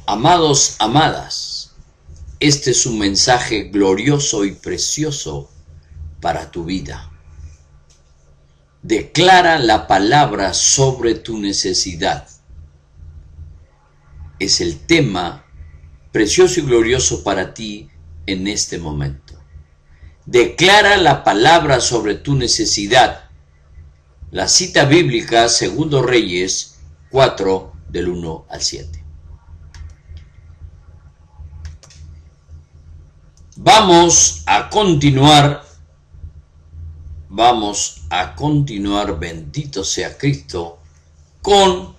Amados, amadas, este es un mensaje glorioso y precioso para tu vida. Declara la palabra sobre tu necesidad. Es el tema precioso y glorioso para ti en este momento. Declara la palabra sobre tu necesidad. La cita bíblica, 2 Reyes 4, del 1 al 7. Vamos a continuar, bendito sea Cristo, con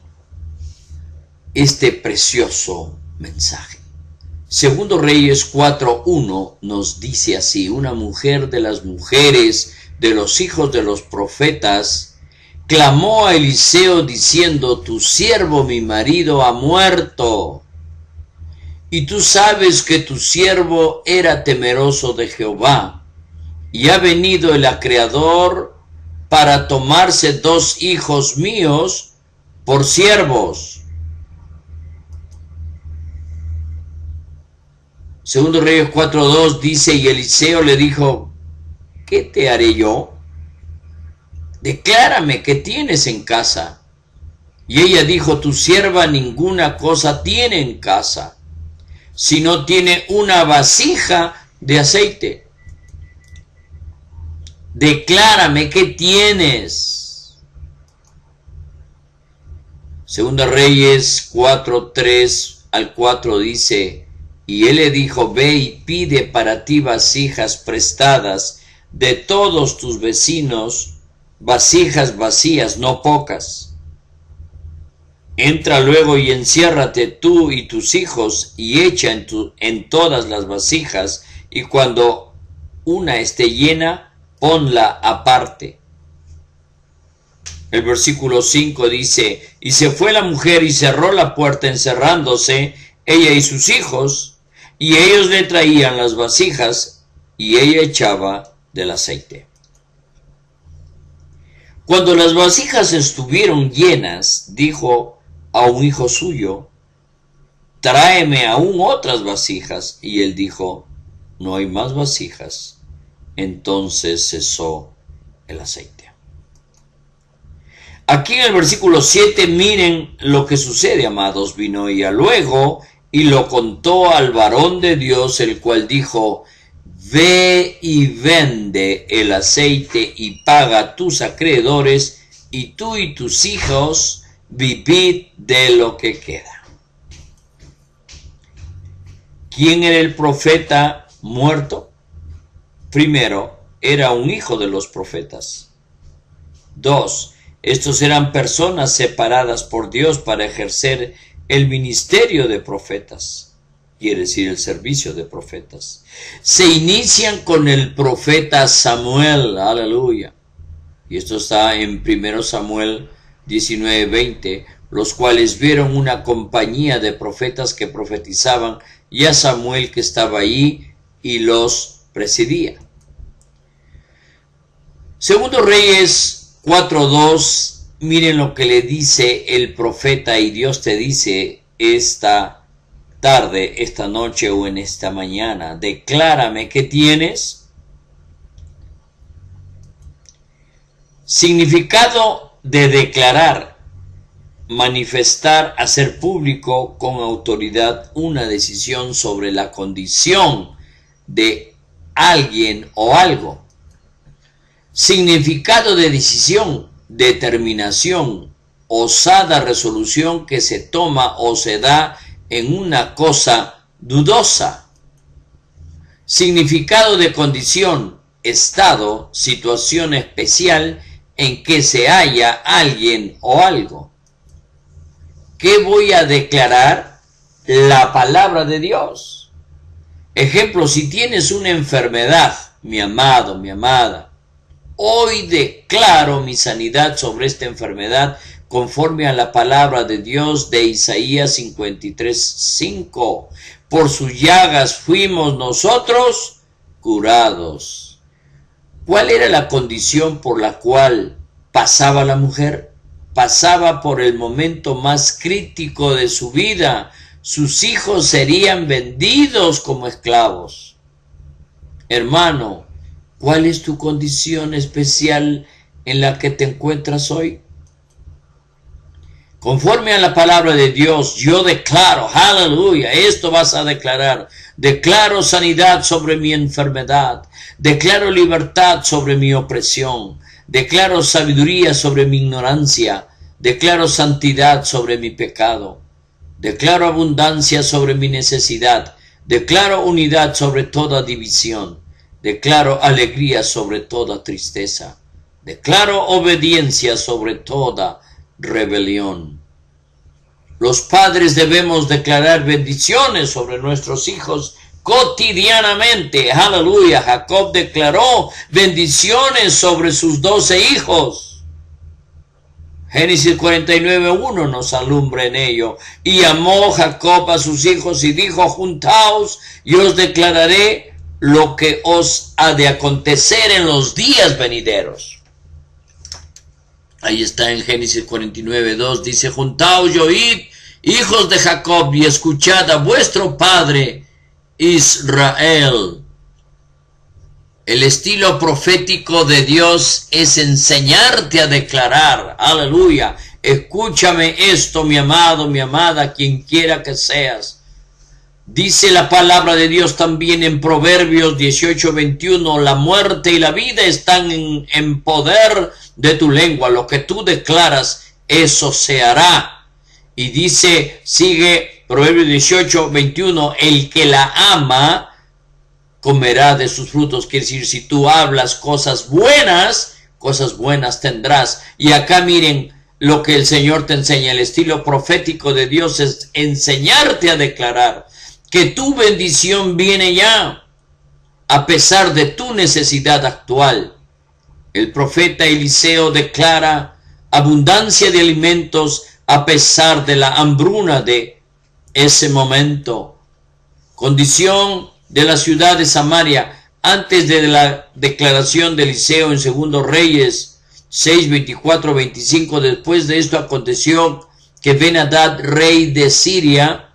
este precioso mensaje. 2 Reyes 4:1 nos dice así: una mujer de las mujeres de los hijos de los profetas clamó a Eliseo diciendo: tu siervo mi marido ha muerto, y tú sabes que tu siervo era temeroso de Jehová, y ha venido el acreedor para tomarse 2 hijos míos por siervos. 2 Reyes 4:2 dice: y Eliseo le dijo: ¿qué te haré yo? Declárame qué tienes en casa. Y ella dijo: tu sierva ninguna cosa tiene en casa, sino tiene una vasija de aceite. Declárame qué tienes. 2 Reyes 4:3 al 4 dice: y él le dijo: ve y pide para ti vasijas prestadas de todos tus vecinos, vasijas vacías, no pocas. Entra luego y enciérrate tú y tus hijos y echa en todas las vasijas, y cuando una esté llena, ponla aparte. El versículo 5 dice: y se fue la mujer y cerró la puerta encerrándose, ella y sus hijos, y ellos le traían las vasijas, y ella echaba del aceite. Cuando las vasijas estuvieron llenas, dijo a un hijo suyo: tráeme aún otras vasijas. Y él dijo: no hay más vasijas. Entonces cesó el aceite. Aquí en el versículo 7, miren lo que sucede, amados. Vino ella luego y lo contó al varón de Dios, el cual dijo: ve y vende el aceite y paga tus acreedores, y tú y tus hijos vivid de lo que queda. ¿Quién era el profeta muerto? Primero, era un hijo de los profetas. 2, estos eran personas separadas por Dios para ejercer el ministerio de profetas, quiere decir el servicio de profetas. Se inician con el profeta Samuel, aleluya. Y esto está en 1 Samuel 19:20, los cuales vieron una compañía de profetas que profetizaban, y a Samuel que estaba allí y los presidía. 2 Reyes 4:2, miren lo que le dice el profeta, y Dios te dice esta tarde, esta noche o en esta mañana: declárame qué tienes. Significado de declarar: manifestar, hacer público con autoridad una decisión sobre la condición de alguien o algo. Significado de decisión: determinación, osada resolución que se toma o se da en una cosa dudosa. Significado de condición: estado, situación especial en que se halla alguien o algo. ¿Qué voy a declarar? La palabra de Dios. Ejemplo: si tienes una enfermedad, mi amado, mi amada, hoy declaro mi sanidad sobre esta enfermedad conforme a la palabra de Dios de Isaías 53:5. Por sus llagas fuimos nosotros curados. ¿Cuál era la condición por la cual pasaba la mujer? Pasaba por el momento más crítico de su vida. sus hijos serían vendidos como esclavos. Hermano, ¿cuál es tu condición especial en la que te encuentras hoy? Conforme a la palabra de Dios, yo declaro, aleluya, esto vas a declarar. Declaro sanidad sobre mi enfermedad. Declaro libertad sobre mi opresión. Declaro sabiduría sobre mi ignorancia. Declaro santidad sobre mi pecado. Declaro abundancia sobre mi necesidad. Declaro unidad sobre toda división. Declaro alegría sobre toda tristeza. Declaro obediencia sobre toda rebelión. Los padres debemos declarar bendiciones sobre nuestros hijos cotidianamente. Aleluya. Jacob declaró bendiciones sobre sus 12 hijos. Génesis 49:1 nos alumbra en ello. Y amó Jacob a sus hijos y dijo: juntaos y os declararé lo que os ha de acontecer en los días venideros. Ahí está en Génesis 49:2, dice: juntaos y oíd, hijos de Jacob, y escuchad a vuestro padre Israel. El estilo profético de Dios es enseñarte a declarar. Aleluya. Escúchame esto, mi amado, mi amada, quien quiera que seas. Dice la palabra de Dios también en Proverbios 18:21, la muerte y la vida están en poder de tu lengua. Lo que tú declaras, eso se hará. Y dice, sigue Proverbios 18:21, el que la ama comerá de sus frutos. Quiere decir, si tú hablas cosas buenas tendrás. Y acá miren lo que el Señor te enseña. El estilo profético de Dios es enseñarte a declarar que tu bendición viene ya, a pesar de tu necesidad actual. El profeta Eliseo declara abundancia de alimentos a pesar de la hambruna de ese momento. Condición de la ciudad de Samaria antes de la declaración de Eliseo en 2 Reyes 6:24-25. Después de esto aconteció que Ben-Hadad, rey de Siria,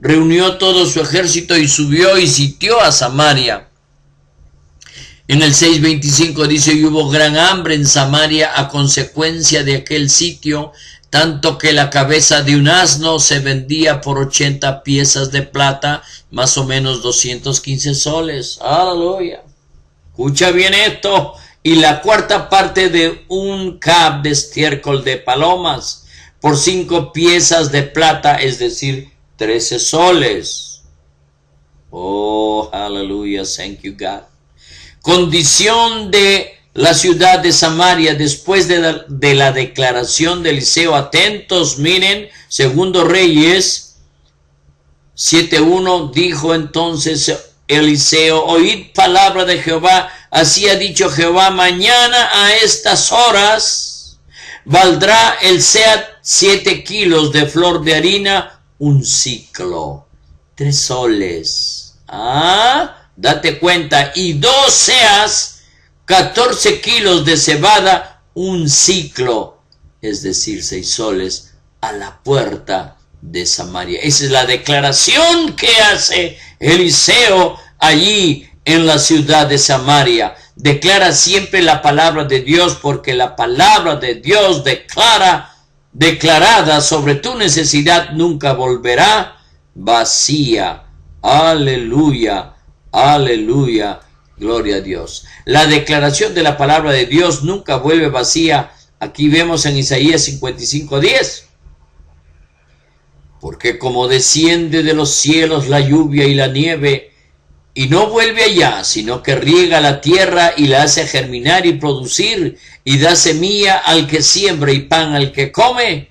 reunió todo su ejército y subió y sitió a Samaria. En el 6:25 dice: y hubo gran hambre en Samaria a consecuencia de aquel sitio, tanto que la cabeza de un asno se vendía por 80 piezas de plata, más o menos 215 soles. Aleluya. Escucha bien esto. Y la cuarta parte de un cab de estiércol de palomas por 5 piezas de plata, es decir, 13 soles. Oh, aleluya. Thank you, God. Condición de la ciudad de Samaria después de la declaración de Eliseo. Atentos, miren, 2 Reyes 7:1, dijo entonces Eliseo: oíd palabra de Jehová, así ha dicho Jehová, mañana a estas horas valdrá el seat 7 kilos de flor de harina, un ciclo, 3 soles. Date cuenta. Y 2 seas, 14 kilos de cebada, un ciclo, es decir, 6 soles, a la puerta de Samaria. Esa es la declaración que hace Eliseo allí en la ciudad de Samaria. Declara siempre la palabra de Dios, porque la palabra de Dios declarada sobre tu necesidad nunca volverá vacía. Aleluya, aleluya. Gloria a Dios. La declaración de la palabra de Dios nunca vuelve vacía. Aquí vemos en Isaías 55:10. Porque como desciende de los cielos la lluvia y la nieve, y no vuelve allá, sino que riega la tierra y la hace germinar y producir, y da semilla al que siembra y pan al que come,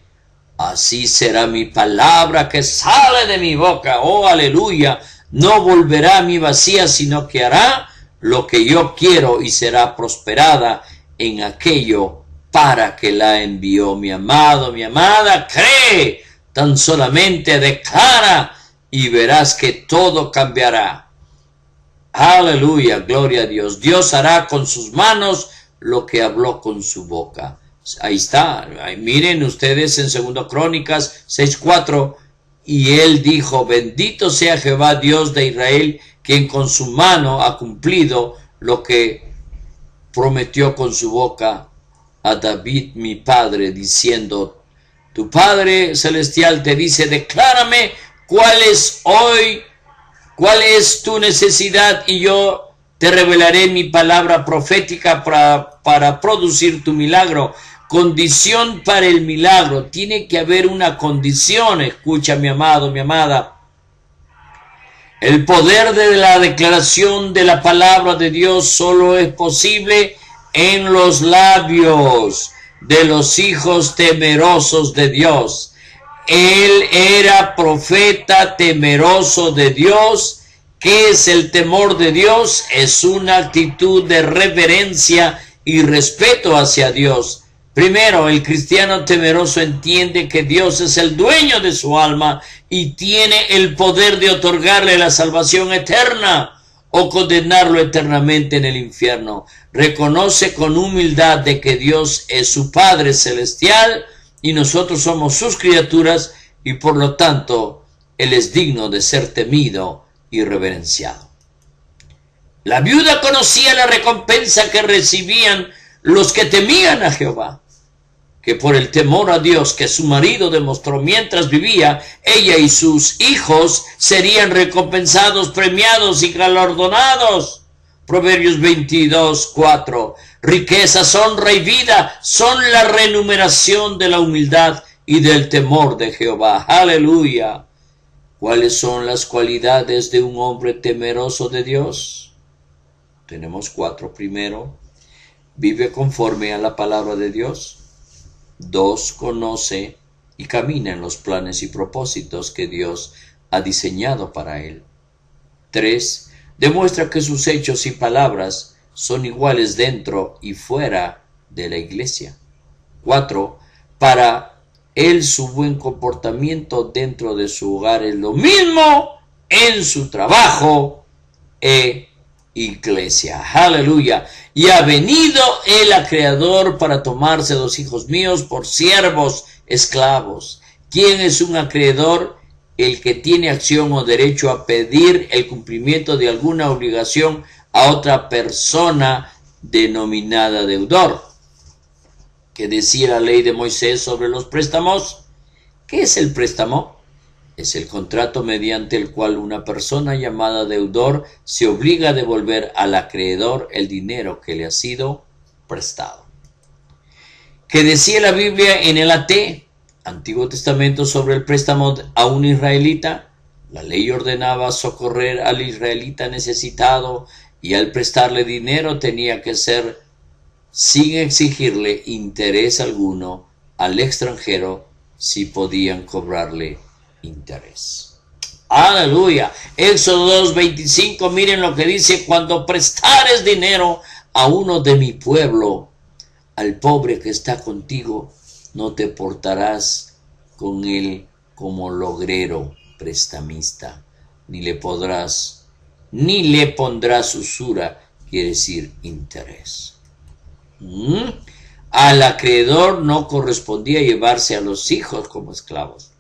así será mi palabra que sale de mi boca. Oh, aleluya. No volverá a mí vacía, sino que hará lo que yo quiero y será prosperada en aquello para que la envió. Mi amado, mi amada, cree, tan solamente declara y verás que todo cambiará. Aleluya, gloria a Dios. Dios hará con sus manos lo que habló con su boca. Ahí está. Ahí miren ustedes en 2 Crónicas 6:4. Y él dijo, bendito sea Jehová Dios de Israel, quien con su mano ha cumplido lo que prometió con su boca a David mi padre, diciendo, tu Padre Celestial te dice, declárame cuál es tu necesidad, y yo te revelaré mi palabra profética para producir tu milagro. Condición para el milagro. Tiene que haber una condición. Escucha, mi amado, mi amada. El poder de la declaración de la palabra de Dios solo es posible en los labios de los hijos temerosos de Dios. Él era profeta temeroso de Dios. ¿Qué es el temor de Dios? Es una actitud de reverencia y respeto hacia Dios. Primero, el cristiano temeroso entiende que Dios es el dueño de su alma y tiene el poder de otorgarle la salvación eterna o condenarlo eternamente en el infierno. Reconoce con humildad de que Dios es su Padre Celestial y nosotros somos sus criaturas, y por lo tanto Él es digno de ser temido y reverenciado. La viuda conocía la recompensa que recibían los que temían a Jehová, que por el temor a Dios que su marido demostró mientras vivía, ella y sus hijos serían recompensados, premiados y galardonados. Proverbios 22:4. Riquezas, honra y vida son la remuneración de la humildad y del temor de Jehová. Aleluya. ¿Cuáles son las cualidades de un hombre temeroso de Dios? Tenemos 4. Primero, vive conforme a la palabra de Dios. 2, conoce y camina en los planes y propósitos que Dios ha diseñado para él. 3, demuestra que sus hechos y palabras son iguales dentro y fuera de la iglesia. 4, para él su buen comportamiento dentro de su hogar es lo mismo en su trabajo e iglesia. Aleluya. Y ha venido el acreedor para tomarse 2 hijos míos por siervos esclavos. ¿Quién es un acreedor? El que tiene acción o derecho a pedir el cumplimiento de alguna obligación a otra persona denominada deudor. ¿Qué decía la ley de Moisés sobre los préstamos? ¿Qué es el préstamo? Es el contrato mediante el cual una persona llamada deudor se obliga a devolver al acreedor el dinero que le ha sido prestado. ¿Qué decía la Biblia en el Antiguo Testamento sobre el préstamo a un israelita? La ley ordenaba socorrer al israelita necesitado y al prestarle dinero tenía que ser sin exigirle interés alguno al extranjero si podían cobrarle interés. Aleluya. Éxodo 2:25, miren lo que dice: cuando prestares dinero a uno de mi pueblo, al pobre que está contigo, no te portarás con él como logrero prestamista, ni le pondrás usura, quiere decir interés. Al acreedor no correspondía llevarse a los hijos como esclavos.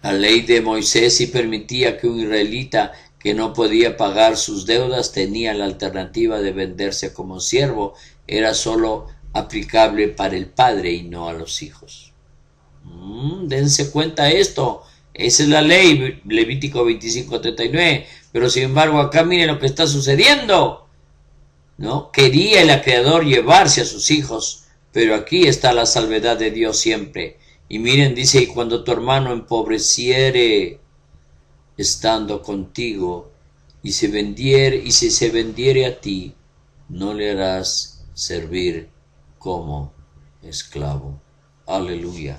La ley de Moisés sí permitía que un israelita que no podía pagar sus deudas tenía la alternativa de venderse como siervo. Era solo aplicable para el padre y no a los hijos. Dense cuenta esto. Esa es la ley, Levítico 25:39. Pero sin embargo acá miren lo que está sucediendo, ¿no? Quería el acreedor llevarse a sus hijos, pero aquí está la salvedad de Dios siempre. Y miren, dice: y cuando tu hermano empobreciere estando contigo, y si se vendiere a ti, no le harás servir como esclavo. Aleluya.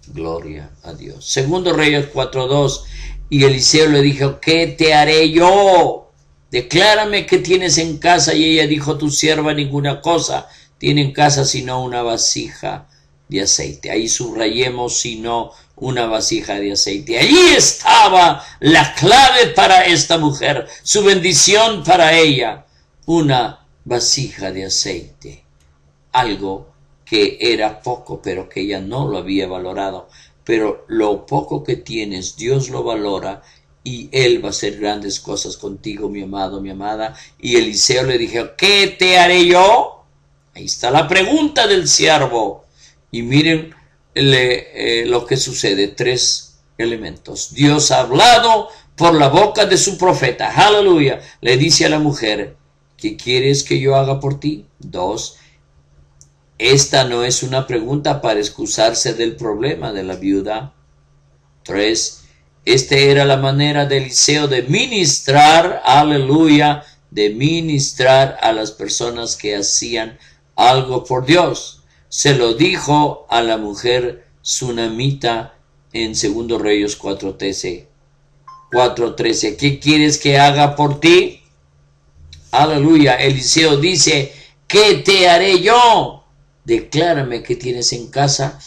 Gloria a Dios. Segundo Reyes 4:2. Y Eliseo le dijo: ¿qué te haré yo? Declárame qué tienes en casa. Y ella dijo: tu sierva ninguna cosa tiene en casa sino una vasija de aceite. Ahí subrayemos: sino una vasija de aceite. Allí estaba la clave para esta mujer, su bendición para ella: una vasija de aceite. Algo que era poco, pero que ella no lo había valorado. pero lo poco que tienes, Dios lo valora y Él va a hacer grandes cosas contigo, mi amado, mi amada. Y Eliseo le dijo, ¿qué te haré yo? Ahí está la pregunta del siervo. Y miren lo que sucede, 3 elementos. Dios ha hablado por la boca de su profeta. Aleluya. Le dice a la mujer, ¿qué quieres que yo haga por ti? 2. Esta no es una pregunta para excusarse del problema de la viuda. 3. Esta era la manera de Eliseo de ministrar, aleluya, de ministrar a las personas que hacían algo por Dios. Se lo dijo a la mujer sunamita en 2 Reyes 4:13. 4:13. ¿Qué quieres que haga por ti? Aleluya. Eliseo dice, ¿qué te haré yo? Declárame qué tienes en casa.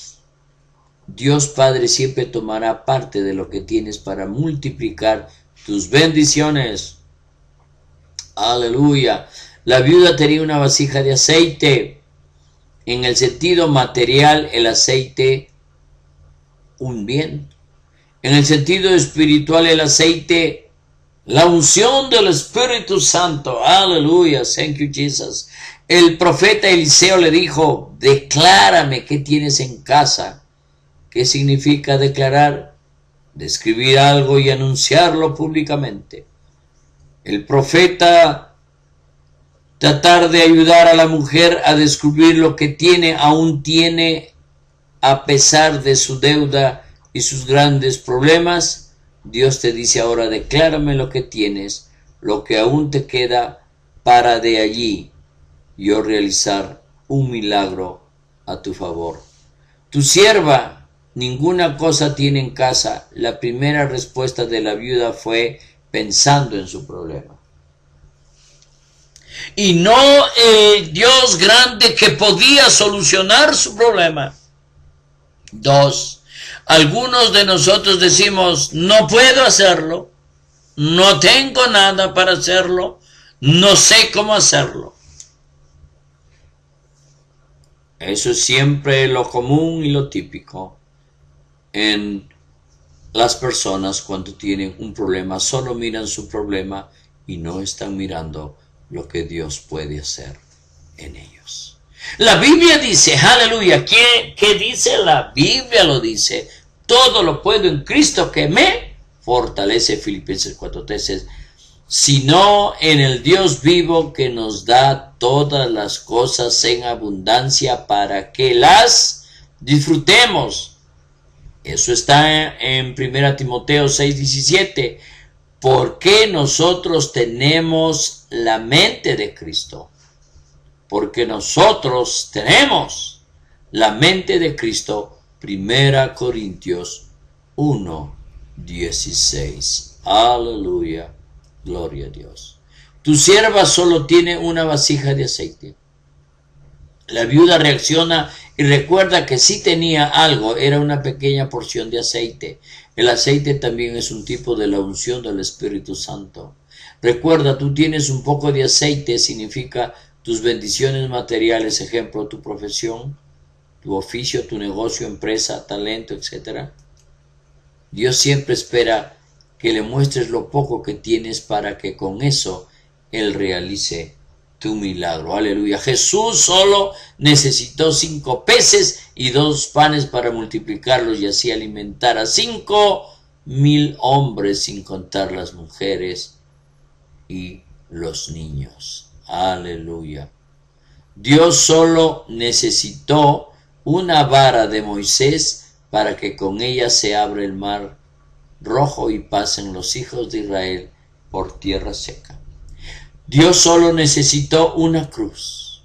Dios Padre siempre tomará parte de lo que tienes para multiplicar tus bendiciones. Aleluya. La viuda tenía una vasija de aceite. En el sentido material, el aceite, un bien. En el sentido espiritual, el aceite, la unción del Espíritu Santo. Aleluya. Thank you, Jesus. El profeta Eliseo le dijo, declárame qué tienes en casa. ¿Qué significa declarar? Describir algo y anunciarlo públicamente. El profeta tratar de ayudar a la mujer a descubrir lo que tiene, aún tiene, a pesar de su deuda y sus grandes problemas. Dios te dice ahora, declárame lo que tienes, lo que aún te queda, para de allí yo realizar un milagro a tu favor. Tu sierva ninguna cosa tiene en casa. La primera respuesta de la viuda fue pensando en su problema. Y no el Dios grande que podía solucionar su problema. 2. Algunos de nosotros decimos, no puedo hacerlo, no tengo nada para hacerlo, no sé cómo hacerlo. Eso es siempre lo común y lo típico en las personas cuando tienen un problema. Solo miran su problema y no están mirando lo que Dios puede hacer en ellos. La Biblia dice, aleluya, ¿qué dice? La Biblia lo dice, todo lo puedo en Cristo que me fortalece, Filipenses 4:13, sino en el Dios vivo que nos da todas las cosas en abundancia para que las disfrutemos. Eso está en 1 Timoteo 6:17. Porque nosotros tenemos la mente de Cristo. Porque nosotros tenemos la mente de Cristo. 1 Corintios 1:16. Aleluya. Gloria a Dios. Tu sierva solo tiene una vasija de aceite. La viuda reacciona y recuerda que sí tenía algo, era una pequeña porción de aceite. El aceite también es un tipo de la unción del Espíritu Santo. Recuerda, tú tienes un poco de aceite, significa tus bendiciones materiales, ejemplo, tu profesión, tu oficio, tu negocio, empresa, talento, etc. Dios siempre espera que le muestres lo poco que tienes para que con eso Él realice tu milagro. Aleluya. Jesús solo necesitó 5 peces y 2 panes para multiplicarlos y así alimentar a 5,000 hombres, sin contar las mujeres y los niños. Aleluya. Dios solo necesitó una vara de Moisés para que con ella se abra el mar rojo y pasen los hijos de Israel por tierra seca. Dios solo necesitó una cruz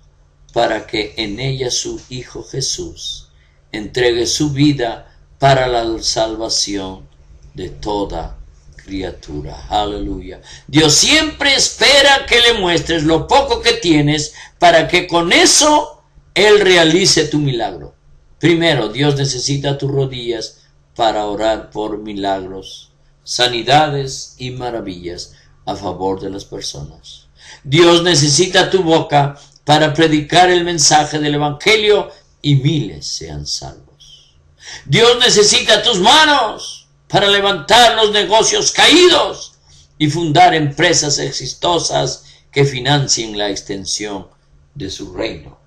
para que en ella su Hijo Jesús entregue su vida para la salvación de toda criatura. Aleluya. Dios siempre espera que le muestres lo poco que tienes para que con eso Él realice tu milagro. Primero, Dios necesita tus rodillas para orar por milagros, sanidades y maravillas a favor de las personas. Dios necesita tu boca para predicar el mensaje del Evangelio y miles sean salvos. Dios necesita tus manos para levantar los negocios caídos y fundar empresas exitosas que financien la extensión de su reino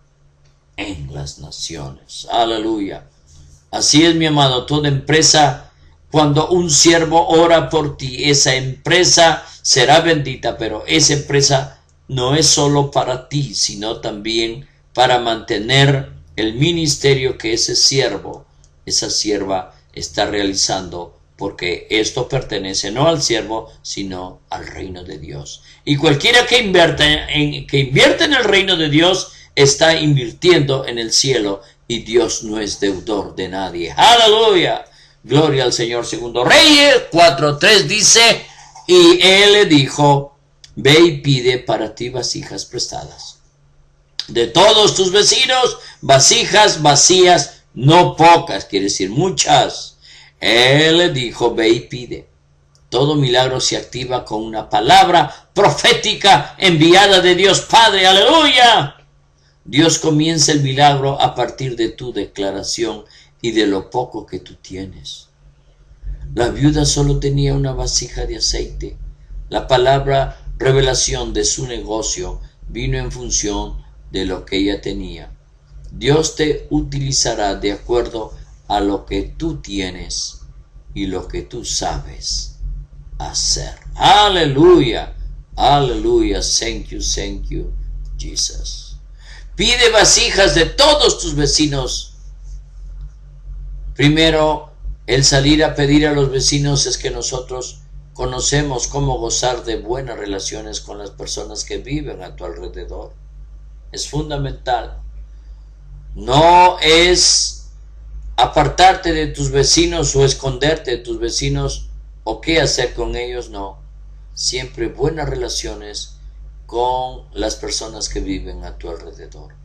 en las naciones. Aleluya. Así es, mi amado, toda empresa, cuando un siervo ora por ti, esa empresa será bendita, pero esa empresa no es solo para ti, sino también para mantener el ministerio que ese siervo, esa sierva está realizando, porque esto pertenece no al siervo, sino al reino de Dios. Y cualquiera que invierta en el reino de Dios está invirtiendo en el cielo, y Dios no es deudor de nadie. ¡Aleluya! Gloria al Señor. Segundo Reyes 4:3 dice, y él le dijo, ve y pide para ti vasijas prestadas de todos tus vecinos, vasijas vacías, no pocas, quiere decir muchas. Él le dijo, ve y pide. Todo milagro se activa con una palabra profética enviada de Dios Padre. ¡Aleluya! Dios comienza el milagro a partir de tu declaración y de lo poco que tú tienes. La viuda solo tenía una vasija de aceite. La palabra revelación de su negocio vino en función de lo que ella tenía. Dios te utilizará de acuerdo a lo que tú tienes y lo que tú sabes hacer. Aleluya, aleluya. Thank you, Jesus. Pide vasijas de todos tus vecinos. Primero, el salir a pedir a los vecinos es que nosotros conocemos cómo gozar de buenas relaciones con las personas que viven a tu alrededor. Es fundamental. No es apartarte de tus vecinos o esconderte de tus vecinos o qué hacer con ellos, no. Siempre buenas relaciones con las personas que viven a tu alrededor.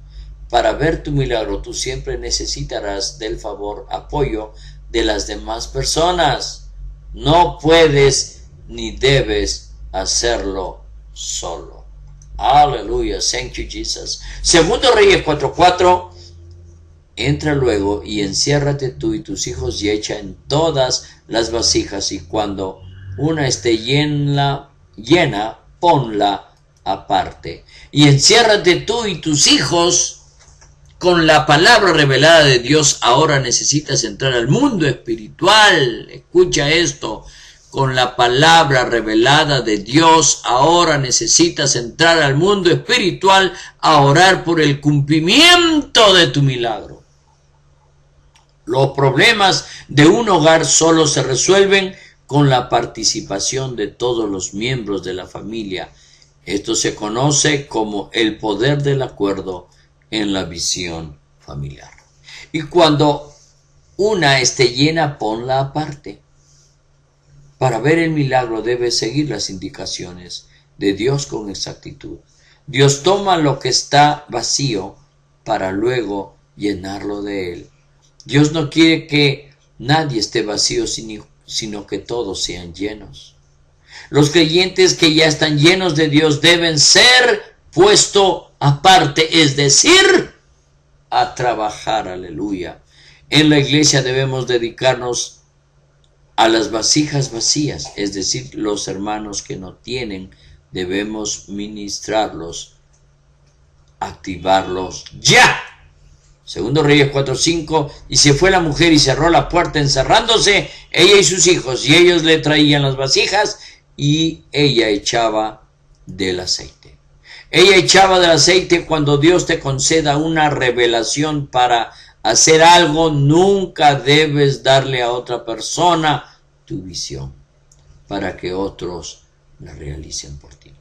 Para ver tu milagro, tú siempre necesitarás del favor, apoyo de las demás personas. No puedes ni debes hacerlo solo. Aleluya, thank you, Jesus. Segundo Reyes 4:4. Entra luego y enciérrate tú y tus hijos y echa en todas las vasijas, y cuando una esté llena, ponla aparte. Y enciérrate tú y tus hijos con la palabra revelada de Dios. Ahora necesitas entrar al mundo espiritual. Escucha esto. Con la palabra revelada de Dios, ahora necesitas entrar al mundo espiritual a orar por el cumplimiento de tu milagro. Los problemas de un hogar solo se resuelven con la participación de todos los miembros de la familia. Esto se conoce como el poder del acuerdo en la visión familiar. Y cuando una esté llena, ponla aparte. Para ver el milagro debes seguir las indicaciones de Dios con exactitud. Dios toma lo que está vacío para luego llenarlo de Él. Dios no quiere que nadie esté vacío, sino que todos sean llenos. Los creyentes que ya están llenos de Dios deben ser puesto aparte, es decir, a trabajar. Aleluya. En la iglesia debemos dedicarnos a las vasijas vacías, es decir, los hermanos que no tienen, debemos ministrarlos, activarlos ya. Segundo Reyes 4:5, y se fue la mujer y cerró la puerta encerrándose, ella y sus hijos, y ellos le traían las vasijas, y ella echaba del aceite. Ella echaba del aceite. Cuando Dios te conceda una revelación para hacer algo, nunca debes darle a otra persona tu visión para que otros la realicen por ti.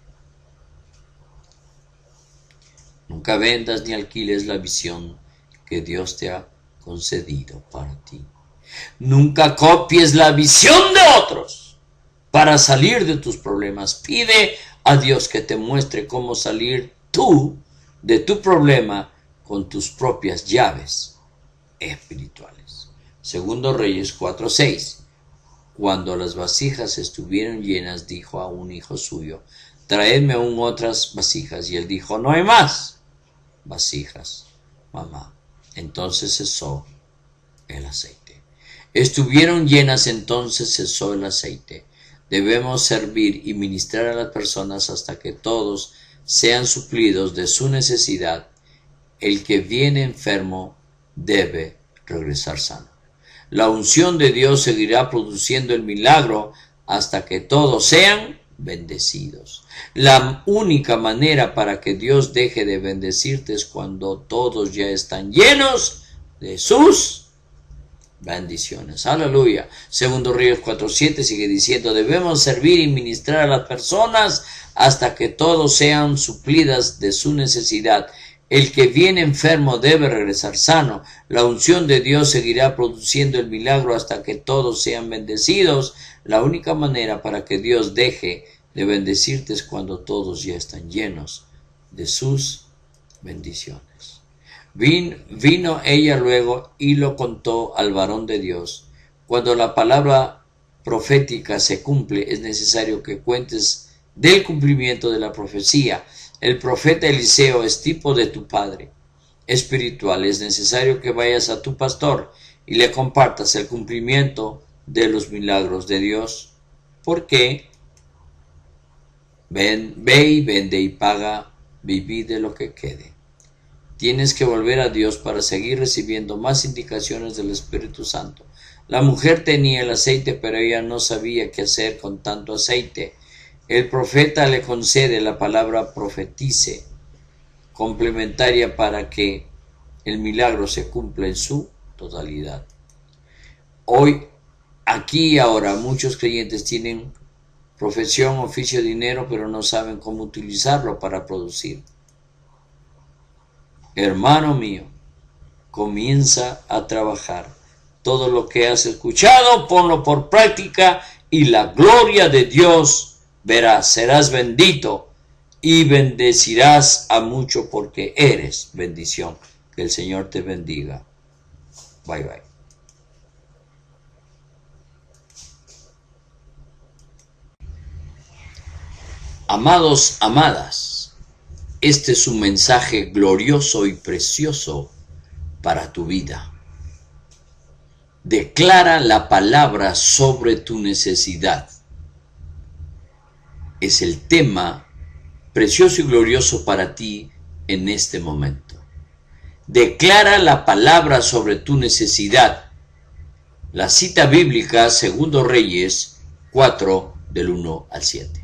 Nunca vendas ni alquiles la visión que Dios te ha concedido para ti. Nunca copies la visión de otros para salir de tus problemas. Pide a Dios que te muestre cómo salir tú de tu problema con tus propias llaves espirituales. Segundo Reyes 4:6. Cuando las vasijas estuvieron llenas, dijo a un hijo suyo, traedme aún otras vasijas. Y él dijo, no hay más vasijas, mamá. Entonces cesó el aceite. Estuvieron llenas, entonces cesó el aceite. Debemos servir y ministrar a las personas hasta que todos sean suplidos de su necesidad. El que viene enfermo debe regresar sano. La unción de Dios seguirá produciendo el milagro hasta que todos sean bendecidos. La única manera para que Dios deje de bendecirte es cuando todos ya están llenos de sus bendiciones. Aleluya. Segundo Reyes 4:7 sigue diciendo, debemos servir y ministrar a las personas hasta que todos sean suplidas de su necesidad. El que viene enfermo debe regresar sano. La unción de Dios seguirá produciendo el milagro hasta que todos sean bendecidos. La única manera para que Dios deje de bendecirte es cuando todos ya están llenos de sus bendiciones. Vino ella luego y lo contó al varón de Dios. Cuando la palabra profética se cumple, es necesario que cuentes del cumplimiento de la profecía. El profeta Eliseo es tipo de tu padre espiritual. Es necesario que vayas a tu pastor y le compartas el cumplimiento de los milagros de Dios. Porque ve y vende y paga, viví de lo que quede. Tienes que volver a Dios para seguir recibiendo más indicaciones del Espíritu Santo. La mujer tenía el aceite, pero ella no sabía qué hacer con tanto aceite. El profeta le concede la palabra profetice, complementaria para que el milagro se cumpla en su totalidad. Hoy, aquí y ahora, muchos creyentes tienen profesión, oficio, dinero, pero no saben cómo utilizarlo para producir. Hermano mío, comienza a trabajar. Todo lo que has escuchado, ponlo por práctica y la gloria de Dios verás. Serás bendito y bendecirás a mucho porque eres bendición. Que el Señor te bendiga. Bye bye. Amados, amadas, este es un mensaje glorioso y precioso para tu vida. Declara la palabra sobre tu necesidad. Es el tema precioso y glorioso para ti en este momento. Declara la palabra sobre tu necesidad. La cita bíblica, Segundo Reyes 4, del 1 al 7.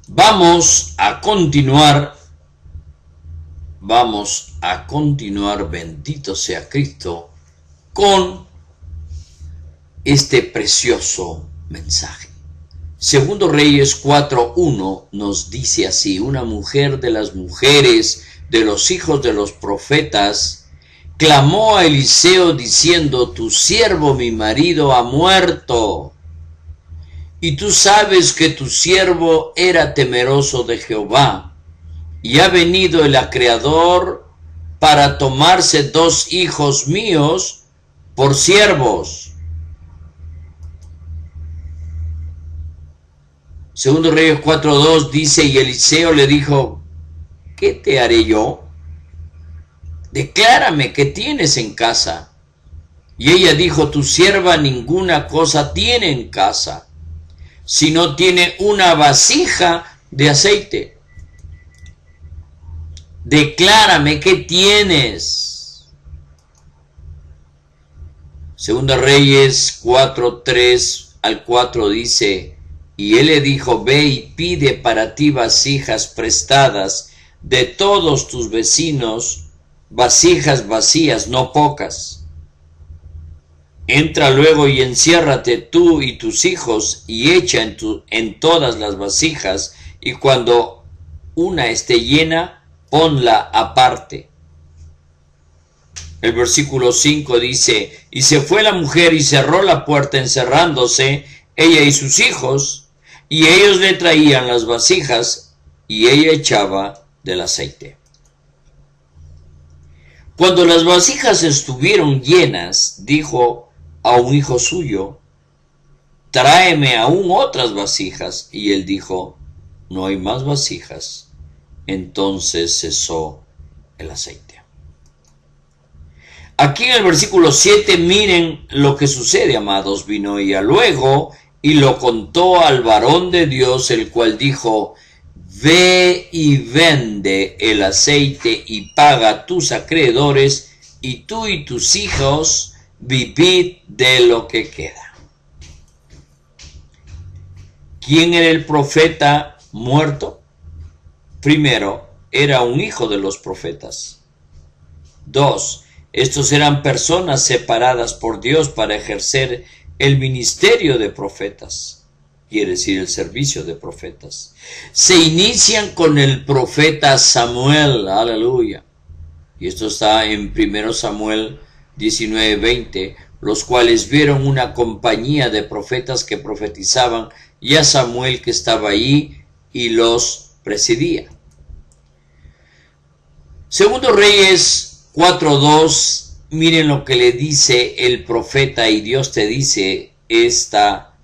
Vamos a continuar, bendito sea Cristo, con este precioso mensaje. Segundo Reyes 4:1 nos dice así: una mujer de las mujeres de los hijos de los profetas clamó a Eliseo diciendo: tu siervo mi marido ha muerto. Y tú sabes que tu siervo era temeroso de Jehová, y ha venido el acreedor para tomarse 2 hijos míos por siervos. Segundo Reyes 4:2 dice: y Eliseo le dijo: ¿qué te haré yo? Declárame qué tienes en casa. Y ella dijo: tu sierva ninguna cosa tiene en casa, sino tiene una vasija de aceite. Declárame qué tienes. Segunda Reyes 4:3 al 4 dice: y él le dijo: ve y pide para ti vasijas prestadas de todos tus vecinos, vasijas vacías, no pocas. Entra luego y enciérrate tú y tus hijos y echa en todas las vasijas, y cuando una esté llena, ponla aparte. El versículo 5 dice: y se fue la mujer y cerró la puerta encerrándose, ella y sus hijos, y ellos le traían las vasijas, y ella echaba del aceite. Cuando las vasijas estuvieron llenas, dijo a un hijo suyo: tráeme aún otras vasijas. Y él dijo: no hay más vasijas. Entonces cesó el aceite. Aquí en el versículo 7, miren lo que sucede, amados. Vino ella luego y lo contó al varón de Dios, el cual dijo: ve y vende el aceite y paga a tus acreedores, y tú y tus hijos vivid de lo que queda. ¿Quién era el profeta muerto? Primero, era un hijo de los profetas. 2. Estos eran personas separadas por Dios para ejercer el ministerio de profetas, quiere decir el servicio de profetas. Se inician con el profeta Samuel, aleluya. Y esto está en 1 Samuel 19:20, los cuales vieron una compañía de profetas que profetizaban, y a Samuel que estaba allí y los presidía. Segundo Reyes 4:2, miren lo que le dice el profeta, y Dios te dice esta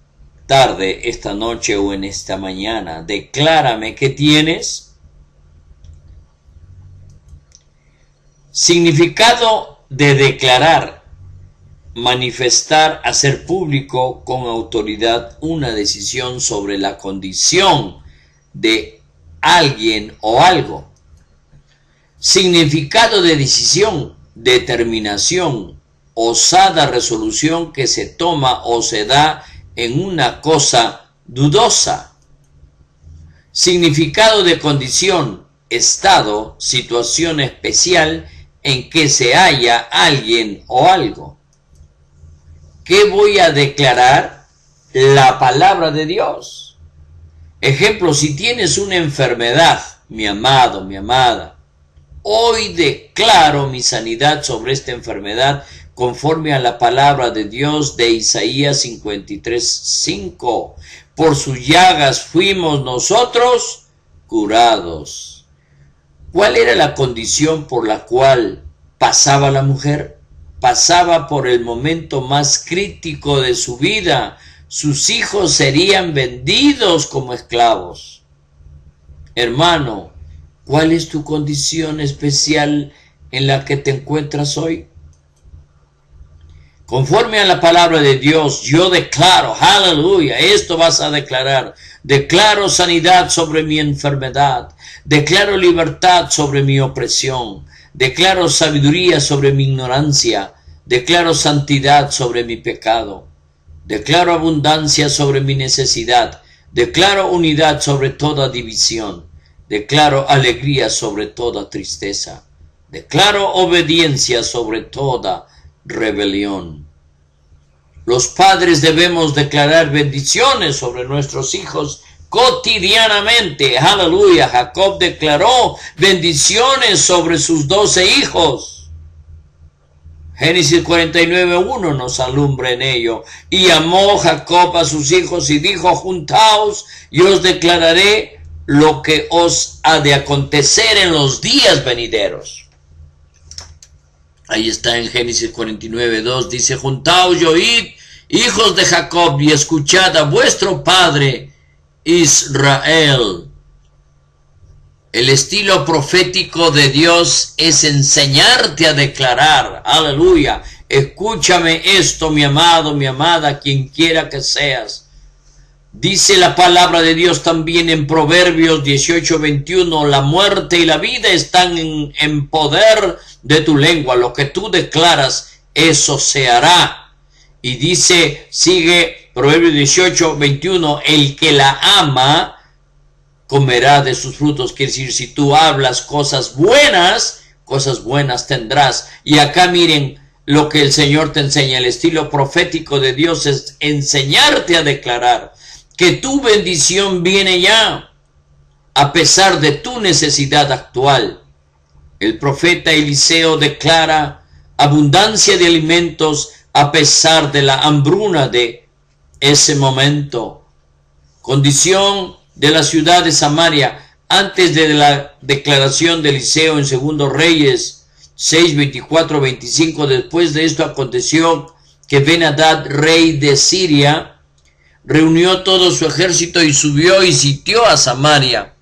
tarde, esta noche o en esta mañana: declárame qué tienes. Significado de declarar: manifestar, hacer público con autoridad una decisión sobre la condición de alguien o algo. Significado de decisión: determinación, osada resolución que se toma o se da en una cosa dudosa. Significado de condición: estado, situación especial en que se halla alguien o algo. ¿Qué voy a declarar? La palabra de Dios. Ejemplo: si tienes una enfermedad, mi amado, mi amada, hoy declaro mi sanidad sobre esta enfermedad conforme a la palabra de Dios de Isaías 53:5. Por sus llagas fuimos nosotros curados. ¿Cuál era la condición por la cual pasaba la mujer? Pasaba por el momento más crítico de su vida. Sus hijos serían vendidos como esclavos. Hermano, ¿cuál es tu condición especial en la que te encuentras hoy? Conforme a la palabra de Dios, yo declaro, aleluya, esto vas a declarar: declaro sanidad sobre mi enfermedad, declaro libertad sobre mi opresión, declaro sabiduría sobre mi ignorancia, declaro santidad sobre mi pecado, declaro abundancia sobre mi necesidad, declaro unidad sobre toda división, declaro alegría sobre toda tristeza, declaro obediencia sobre toda rebelión. Los padres debemos declarar bendiciones sobre nuestros hijos cotidianamente. Aleluya. Jacob declaró bendiciones sobre sus 12 hijos. Génesis 49:1 nos alumbra en ello. Y amó Jacob a sus hijos y dijo: juntaos y os declararé lo que os ha de acontecer en los días venideros. Ahí está en Génesis 49:2, dice: juntaos y oíd, hijos de Jacob, y escuchad a vuestro padre Israel. El estilo profético de Dios es enseñarte a declarar. Aleluya. Escúchame esto, mi amado, mi amada, quien quiera que seas. Dice la palabra de Dios también en Proverbios 18:21, la muerte y la vida están en poder de tu lengua. Lo que tú declaras, eso se hará. Y dice, sigue Proverbios 18:21, el que la ama comerá de sus frutos. Quiere decir, si tú hablas cosas buenas tendrás. Y acá miren lo que el Señor te enseña. El estilo profético de Dios es enseñarte a declarar que tu bendición viene ya, a pesar de tu necesidad actual. El profeta Eliseo declara abundancia de alimentos a pesar de la hambruna de ese momento. Condición de la ciudad de Samaria antes de la declaración de Eliseo en 2 Reyes 6:24-25. Después de esto aconteció que Ben-Hadad, rey de Siria, reunió todo su ejército y subió y sitió a Samaria.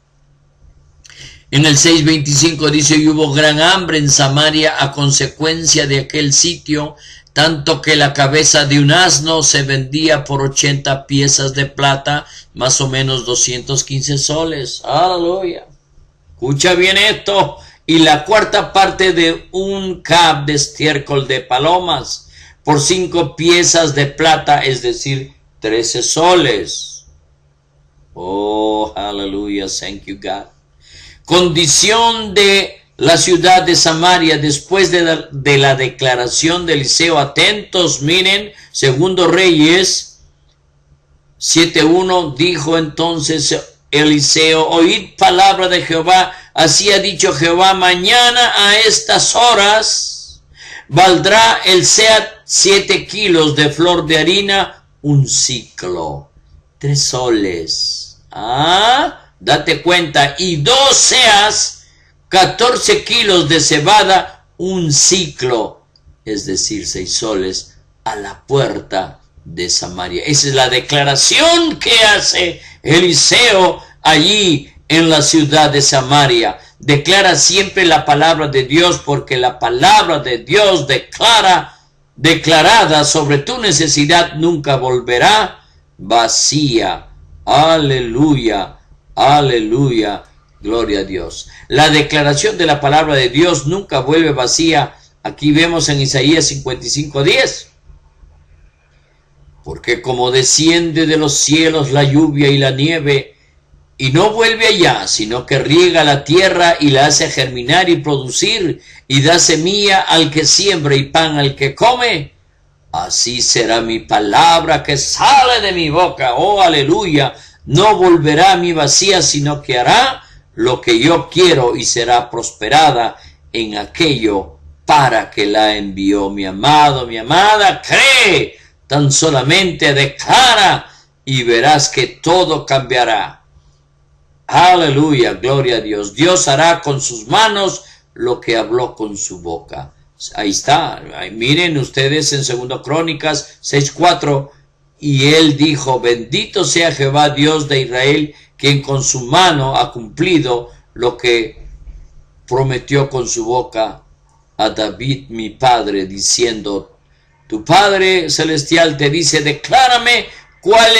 En el 6:25 dice, y hubo gran hambre en Samaria a consecuencia de aquel sitio, tanto que la cabeza de un asno se vendía por 80 piezas de plata, más o menos 215 soles. Aleluya. Escucha bien esto. Y la cuarta parte de un cab de estiércol de palomas por 5 piezas de plata, es decir, 13 soles. Oh, aleluya, thank you God. Condición de la ciudad de Samaria después de la declaración de Eliseo. Atentos, miren, Segundo Reyes 7:1, dijo entonces Eliseo, oíd palabra de Jehová, así ha dicho Jehová, mañana a estas horas valdrá el seat 7 kilos de flor de harina, un ciclo, 3 soles. Date cuenta, y 2 seas, 14 kilos de cebada, un ciclo, es decir, 6 soles, a la puerta de Samaria. Esa es la declaración que hace Eliseo allí en la ciudad de Samaria. Declara siempre la palabra de Dios, porque la palabra de Dios declarada sobre tu necesidad nunca volverá vacía. Aleluya, aleluya. Gloria a Dios. La declaración de la palabra de Dios nunca vuelve vacía. Aquí vemos en Isaías 55:10. Porque como desciende de los cielos la lluvia y la nieve, y no vuelve allá, sino que riega la tierra y la hace germinar y producir, y da semilla al que siembra y pan al que come, así será mi palabra que sale de mi boca. Oh, aleluya. No volverá a mí vacía, sino que hará lo que yo quiero y será prosperada en aquello para que la envió. Mi amado, mi amada, cree, tan solamente declara y verás que todo cambiará. Aleluya, gloria a Dios. Dios hará con sus manos lo que habló con su boca. Ahí está. Miren ustedes en 2 Crónicas 6:4. Y él dijo, bendito sea Jehová Dios de Israel, quien con su mano ha cumplido lo que prometió con su boca a David mi padre, diciendo, tu Padre Celestial te dice, declárame cuál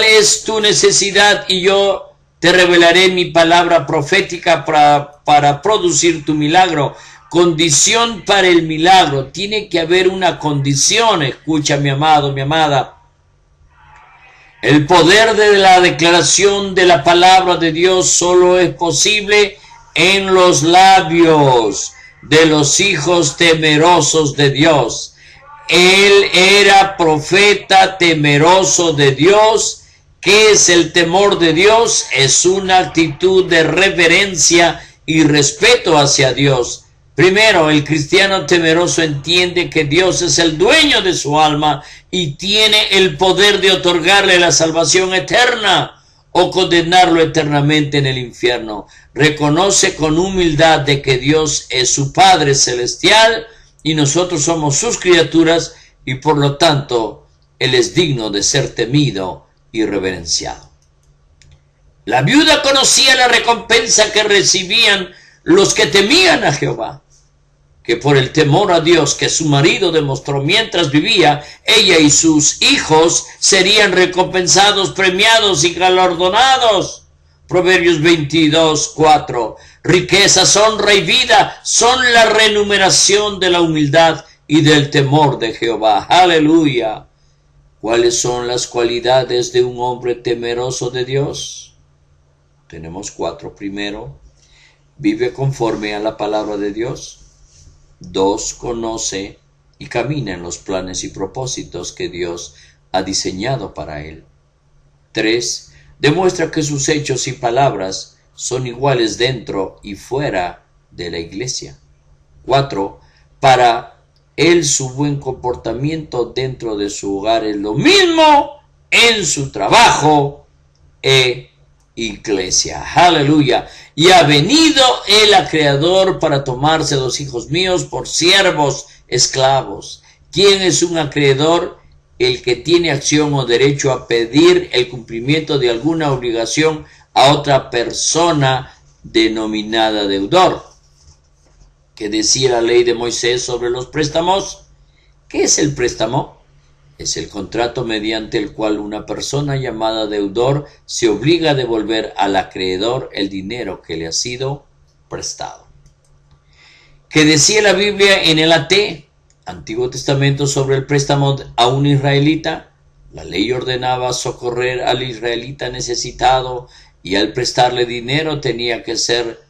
es tu necesidad, y yo te revelaré mi palabra profética para producir tu milagro. Condición para el milagro. Tiene que haber una condición. Escucha, mi amado, mi amada. El poder de la declaración de la palabra de Dios solo es posible en los labios de los hijos temerosos de Dios. Él era profeta temeroso de Dios. ¿Qué es el temor de Dios? Es una actitud de reverencia y respeto hacia Dios. Primero, el cristiano temeroso entiende que Dios es el dueño de su alma y tiene el poder de otorgarle la salvación eterna o condenarlo eternamente en el infierno. Reconoce con humildad de que Dios es su Padre Celestial y nosotros somos sus criaturas, y por lo tanto Él es digno de ser temido y reverenciado. La viuda conocía la recompensa que recibían los que temían a Jehová, que por el temor a Dios que su marido demostró mientras vivía, ella y sus hijos serían recompensados, premiados y galardonados. Proverbios 22:4. Riquezas, honra y vida son la remuneración de la humildad y del temor de Jehová. Aleluya. ¿Cuáles son las cualidades de un hombre temeroso de Dios? Tenemos 4. Primero, vive conforme a la palabra de Dios. 2, conoce y camina en los planes y propósitos que Dios ha diseñado para él. 3, demuestra que sus hechos y palabras son iguales dentro y fuera de la iglesia. 4, para él su buen comportamiento dentro de su hogar es lo mismo en su trabajo e iglesia. Aleluya. Y ha venido el acreedor para tomarse 2 hijos míos por siervos esclavos. ¿Quién es un acreedor? El que tiene acción o derecho a pedir el cumplimiento de alguna obligación a otra persona denominada deudor. ¿Qué decía la ley de Moisés sobre los préstamos? ¿Qué es el préstamo? Es el contrato mediante el cual una persona llamada deudor se obliga a devolver al acreedor el dinero que le ha sido prestado. ¿Qué decía la Biblia en el AT, Antiguo Testamento, sobre el préstamo a un israelita? La ley ordenaba socorrer al israelita necesitado y al prestarle dinero tenía que ser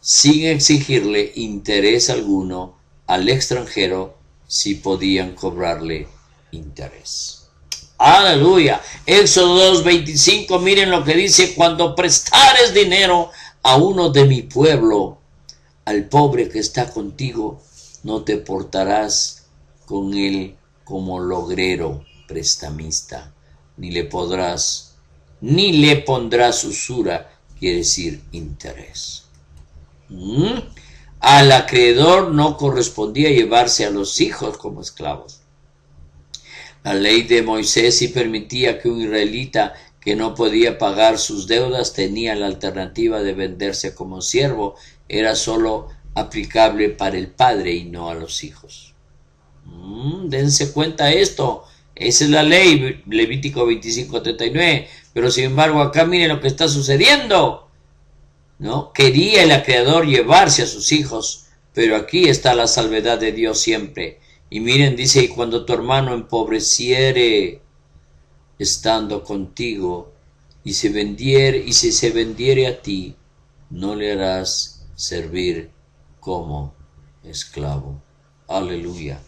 sin exigirle interés alguno al extranjero si podían cobrarle interés. Aleluya. Éxodo 2:25, miren lo que dice: cuando prestares dinero a uno de mi pueblo, al pobre que está contigo, no te portarás con él como logrero prestamista, ni le pondrás usura, quiere decir interés. Al acreedor no correspondía llevarse a los hijos como esclavos. La ley de Moisés sí permitía que un israelita que no podía pagar sus deudas tenía la alternativa de venderse como siervo. Era solo aplicable para el padre y no a los hijos. Dense cuenta esto. Esa es la ley, Levítico 25:39. Pero sin embargo acá miren lo que está sucediendo, ¿no? Quería el acreedor llevarse a sus hijos, pero aquí está la salvedad de Dios siempre. Y miren, dice: y cuando tu hermano empobreciere estando contigo, y si se vendiere a ti, no le harás servir como esclavo. Aleluya.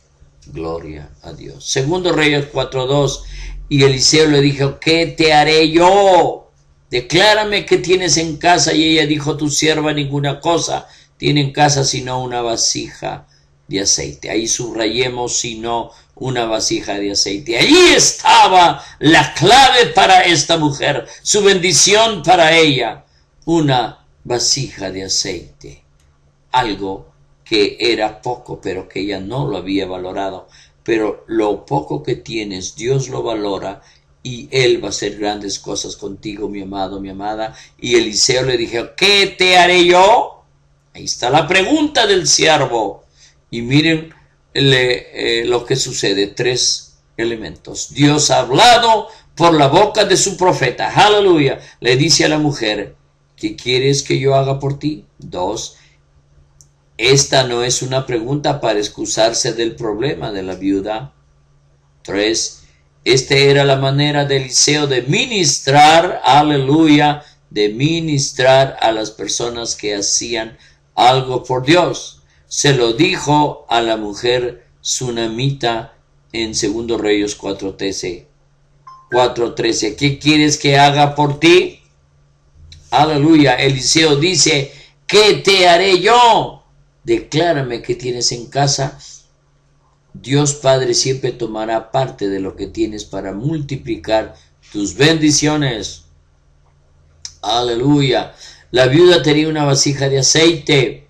Gloria a Dios. Segundo Reyes 4:2. Y Eliseo le dijo: ¿qué te haré yo? Declárame qué tienes en casa. Y ella dijo: tu sierva ninguna cosa tiene en casa sino una vasija de aceite. Ahí subrayemos: sino una vasija de aceite. Allí estaba la clave para esta mujer, su bendición para ella: una vasija de aceite. Algo que era poco, pero que ella no lo había valorado. Pero lo poco que tienes, Dios lo valora, y Él va a hacer grandes cosas contigo, mi amado, mi amada. Y Eliseo le dijo: ¿qué te haré yo? Ahí está la pregunta del siervo. Y miren lo que sucede. 3 elementos. Dios ha hablado por la boca de su profeta. Aleluya. Le dice a la mujer: ¿qué quieres que yo haga por ti? 2. Esta no es una pregunta para excusarse del problema de la viuda. 3. Esta era la manera de Eliseo de ministrar, aleluya, de ministrar a las personas que hacían algo por Dios. Se lo dijo a la mujer sunamita en 2 Reyes 4:13. ¿Qué quieres que haga por ti? Aleluya. Eliseo dice: ¿qué te haré yo? Declárame qué tienes en casa. Dios Padre siempre tomará parte de lo que tienes para multiplicar tus bendiciones. Aleluya. La viuda tenía una vasija de aceite.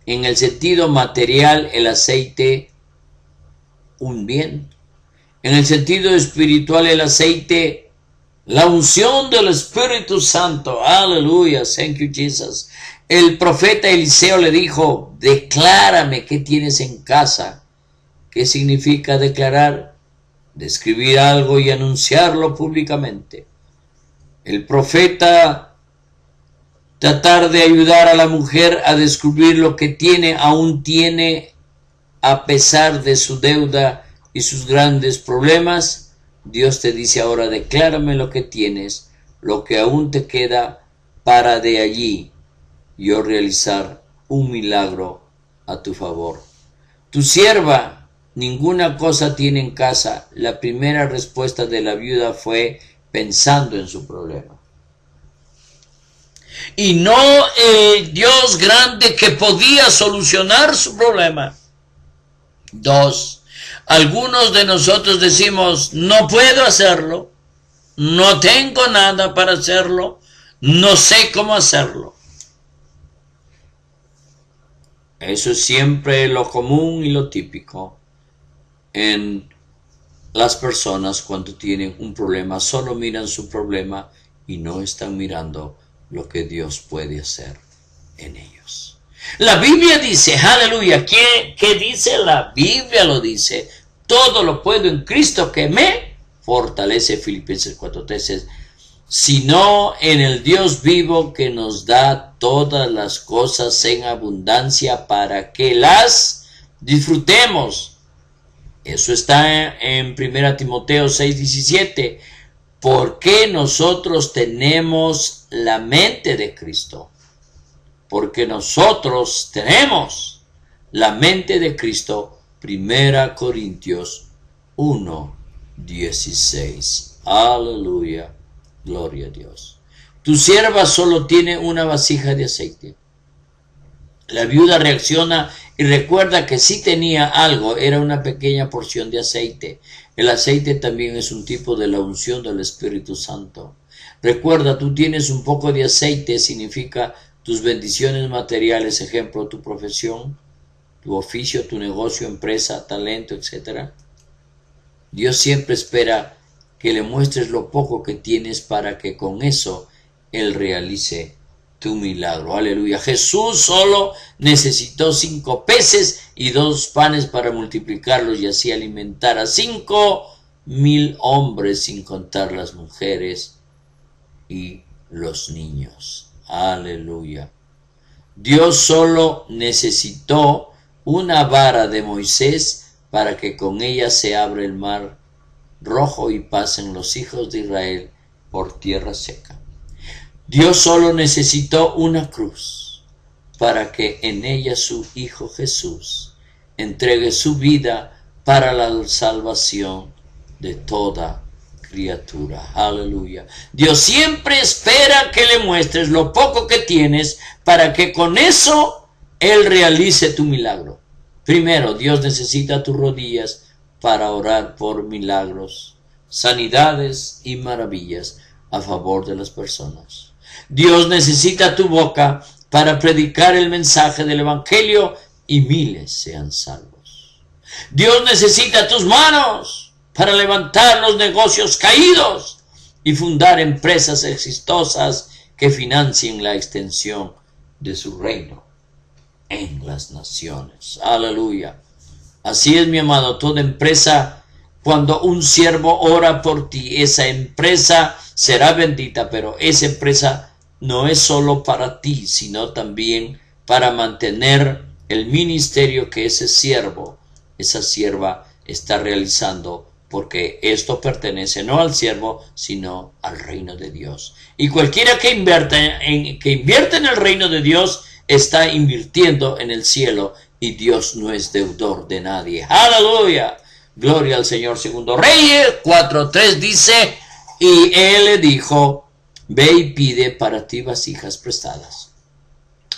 En el sentido material, el aceite, un bien. En el sentido espiritual, el aceite, la unción del Espíritu Santo. Aleluya. Thank you, Jesus. El profeta Eliseo le dijo: declárame qué tienes en casa. ¿Qué significa declarar? Describir algo y anunciarlo públicamente. El profeta tratar de ayudar a la mujer a descubrir lo que tiene, aún tiene, a pesar de su deuda y sus grandes problemas. Dios te dice ahora: declárame lo que tienes, lo que aún te queda, para de allí yo realizar un milagro a tu favor. Tu sierva ninguna cosa tiene en casa. La primera respuesta de la viuda fue pensando en su problema. Y no el Dios grande que podía solucionar su problema. 2. Algunos de nosotros decimos: no puedo hacerlo, no tengo nada para hacerlo, no sé cómo hacerlo. Eso es siempre lo común y lo típico en las personas cuando tienen un problema. Solo miran su problema y no están mirando lo que Dios puede hacer en ellos. La Biblia dice, aleluya, ¿qué dice? La Biblia lo dice, todo lo puedo en Cristo que me fortalece, Filipenses 4:13, sino en el Dios vivo que nos da todas las cosas en abundancia para que las disfrutemos. Eso está en 1 Timoteo 6:17, porque nosotros tenemos la mente de Cristo. Porque nosotros tenemos la mente de Cristo. 1 Corintios 1:16. Aleluya. Gloria a Dios. Tu sierva solo tiene una vasija de aceite. La viuda reacciona y recuerda que si tenía algo, era una pequeña porción de aceite. El aceite también es un tipo de la unción del Espíritu Santo. Recuerda, tú tienes un poco de aceite, significa tus bendiciones materiales, ejemplo, tu profesión, tu oficio, tu negocio, empresa, talento, etc. Dios siempre espera que le muestres lo poco que tienes para que con eso Él realice tu milagro. Aleluya. Jesús solo necesitó 5 peces y 2 panes para multiplicarlos y así alimentar a 5,000 hombres, sin contar las mujeres y los niños. Aleluya. Dios solo necesitó una vara de Moisés para que con ella se abra el mar rojo y pasen los hijos de Israel por tierra seca. Dios solo necesitó una cruz para que en ella su Hijo Jesús entregue su vida para la salvación de toda criatura. Aleluya. Dios siempre espera que le muestres lo poco que tienes para que con eso Él realice tu milagro. Primero, Dios necesita tus rodillas para orar por milagros, sanidades y maravillas a favor de las personas. Dios necesita tu boca para predicar el mensaje del Evangelio y miles sean salvos. Dios necesita tus manos para levantar los negocios caídos y fundar empresas exitosas que financien la extensión de su reino en las naciones. Aleluya. Así es, mi amado, toda empresa, cuando un siervo ora por ti, esa empresa será bendita, pero esa empresa no es solo para ti, sino también para mantener el ministerio que ese siervo, esa sierva está realizando, porque esto pertenece no al siervo, sino al reino de Dios. Y cualquiera que invierte en el reino de Dios está invirtiendo en el cielo, y Dios no es deudor de nadie. ¡Aleluya! Gloria al Señor. Segundo Reyes 4:3 dice, y él le dijo, ve y pide para ti vasijas prestadas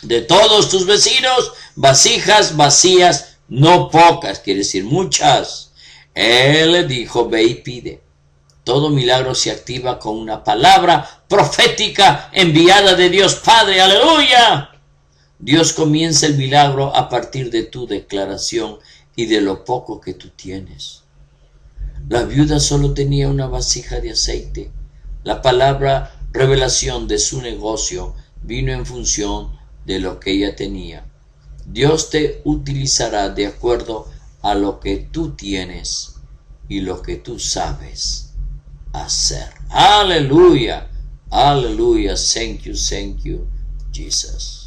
de todos tus vecinos, vasijas vacías, no pocas, quiere decir muchas. Él le dijo, ve y pide. Todo milagro se activa con una palabra profética enviada de Dios Padre. ¡Aleluya! Dios comienza el milagro a partir de tu declaración y de lo poco que tú tienes. La viuda solo tenía una vasija de aceite. La palabra revelación de su negocio vino en función de lo que ella tenía. Dios te utilizará de acuerdo a lo que tú tienes y lo que tú sabes hacer. Aleluya, aleluya, thank you, Jesus.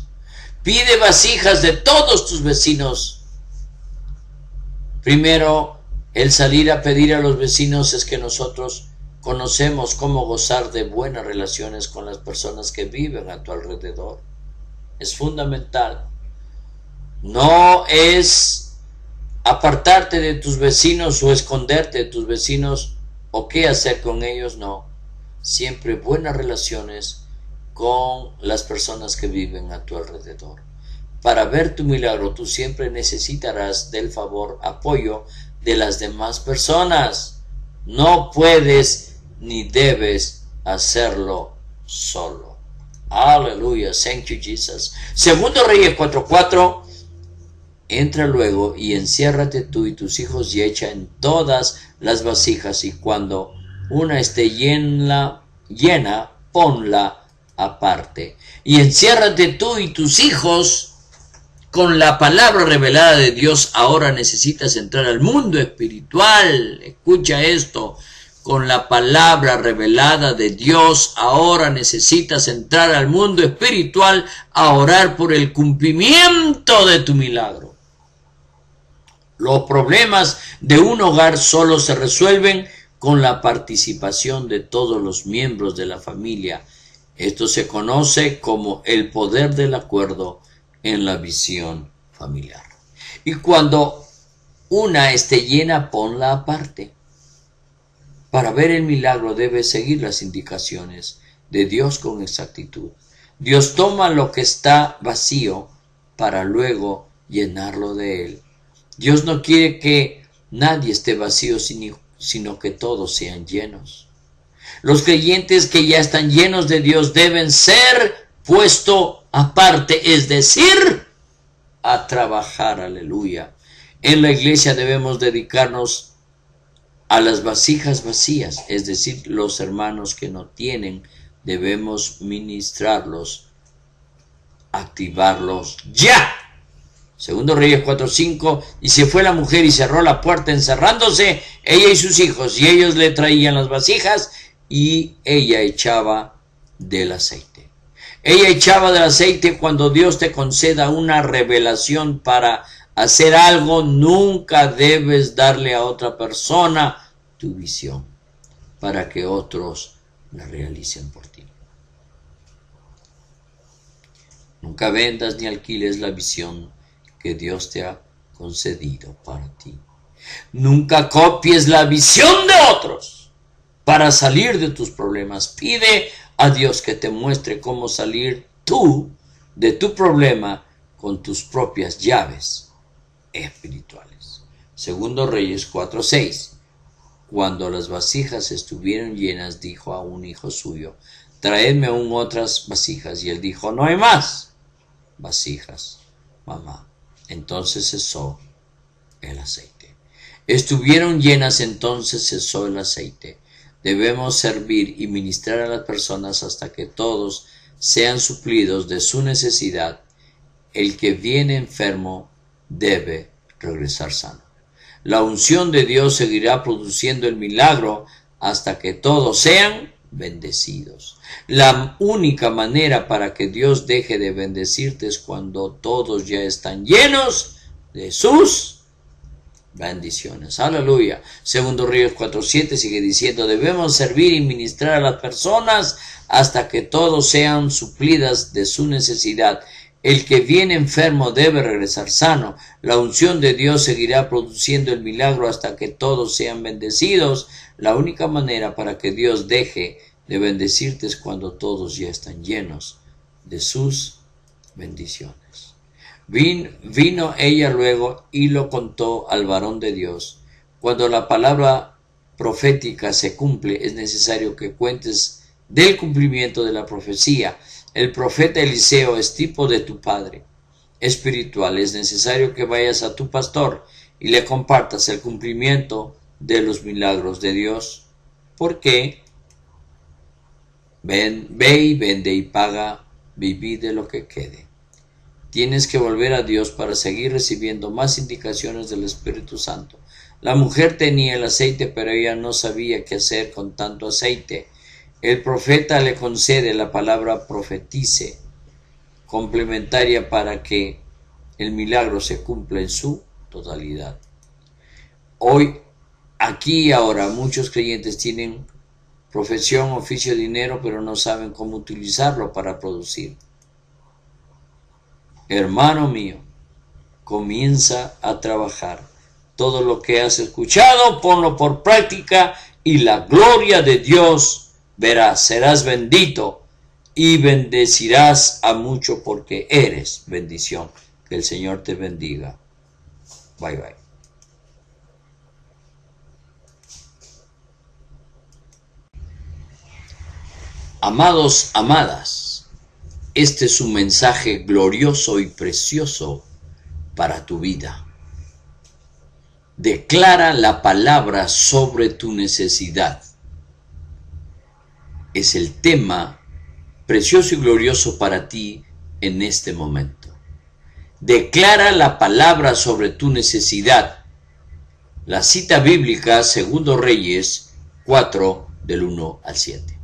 Pide vasijas de todos tus vecinos. Primero, el salir a pedir a los vecinos es que nosotros conocemos cómo gozar de buenas relaciones con las personas que viven a tu alrededor. Es fundamental. No es apartarte de tus vecinos o esconderte de tus vecinos o qué hacer con ellos, no. Siempre buenas relaciones con las personas que viven a tu alrededor. Para ver tu milagro, tú siempre necesitarás del favor, apoyo de las demás personas. No puedes ni debes hacerlo solo. Aleluya, thank you, Jesus. Segundo Reyes 4:4. Entra luego y enciérrate tú y tus hijos y echa en todas las vasijas, y cuando una esté llena, ponla aparte. Y enciérrate tú y tus hijos con la palabra revelada de Dios. Ahora necesitas entrar al mundo espiritual. Escucha esto. Con la palabra revelada de Dios, ahora necesitas entrar al mundo espiritual a orar por el cumplimiento de tu milagro. Los problemas de un hogar solo se resuelven con la participación de todos los miembros de la familia. Esto se conoce como el poder del acuerdo en la visión familiar. Y cuando una esté llena, ponla aparte. Para ver el milagro debes seguir las indicaciones de Dios con exactitud. Dios toma lo que está vacío para luego llenarlo de Él. Dios no quiere que nadie esté vacío, sino que todos sean llenos. Los creyentes que ya están llenos de Dios deben ser puestos aparte, es decir, a trabajar, aleluya. En la iglesia debemos dedicarnos a las vasijas vacías, es decir, los hermanos que no tienen, debemos ministrarlos, activarlos ya. Segundo Reyes 4:5, y se fue la mujer y cerró la puerta encerrándose, ella y sus hijos, y ellos le traían las vasijas, y ella echaba del aceite. Ella echaba del aceite. Cuando Dios te conceda una revelación para hacer algo, nunca debes darle a otra persona tu visión para que otros la realicen por ti. Nunca vendas ni alquiles la visión que Dios te ha concedido para ti. Nunca copies la visión de otros para salir de tus problemas. Pide a Dios que te muestre cómo salir tú de tu problema con tus propias llaves espirituales. Segundo Reyes 4:6. Cuando las vasijas estuvieron llenas, dijo a un hijo suyo: traedme aún otras vasijas. Y él dijo: no hay más vasijas, mamá. Entonces cesó el aceite. Estuvieron llenas, entonces cesó el aceite. Debemos servir y ministrar a las personas hasta que todos sean suplidos de su necesidad. El que viene enfermo debe regresar sano. La unción de Dios seguirá produciendo el milagro hasta que todos sean bendecidos. La única manera para que Dios deje de bendecirte es cuando todos ya están llenos de sus bendiciones. Aleluya. Segundo Reyes 4:7 sigue diciendo: debemos servir y ministrar a las personas hasta que todos sean suplidas de su necesidad. El que viene enfermo debe regresar sano. La unción de Dios seguirá produciendo el milagro hasta que todos sean bendecidos. La única manera para que Dios deje de bendecirte es cuando todos ya están llenos de sus bendiciones. Vino ella luego y lo contó al varón de Dios. Cuando la palabra profética se cumple, es necesario que cuentes del cumplimiento de la profecía. El profeta Eliseo es tipo de tu padre espiritual. Es necesario que vayas a tu pastor y le compartas el cumplimiento de los milagros de Dios. Porque ve y vende y paga, viví de lo que quede. Tienes que volver a Dios para seguir recibiendo más indicaciones del Espíritu Santo. La mujer tenía el aceite, pero ella no sabía qué hacer con tanto aceite. El profeta le concede la palabra profetice, complementaria para que el milagro se cumpla en su totalidad. Hoy, aquí y ahora, muchos creyentes tienen profesión, oficio, dinero, pero no saben cómo utilizarlo para producir. Hermano mío, comienza a trabajar. Todo lo que has escuchado, ponlo por práctica y la gloria de Dios verás. Serás bendito y bendecirás a mucho porque eres bendición. Que el Señor te bendiga. Bye bye. Amados, amadas, este es un mensaje glorioso y precioso para tu vida. Declara la palabra sobre tu necesidad. Es el tema precioso y glorioso para ti en este momento. Declara la palabra sobre tu necesidad. La cita bíblica, 2 Reyes 4, del 1 al 7.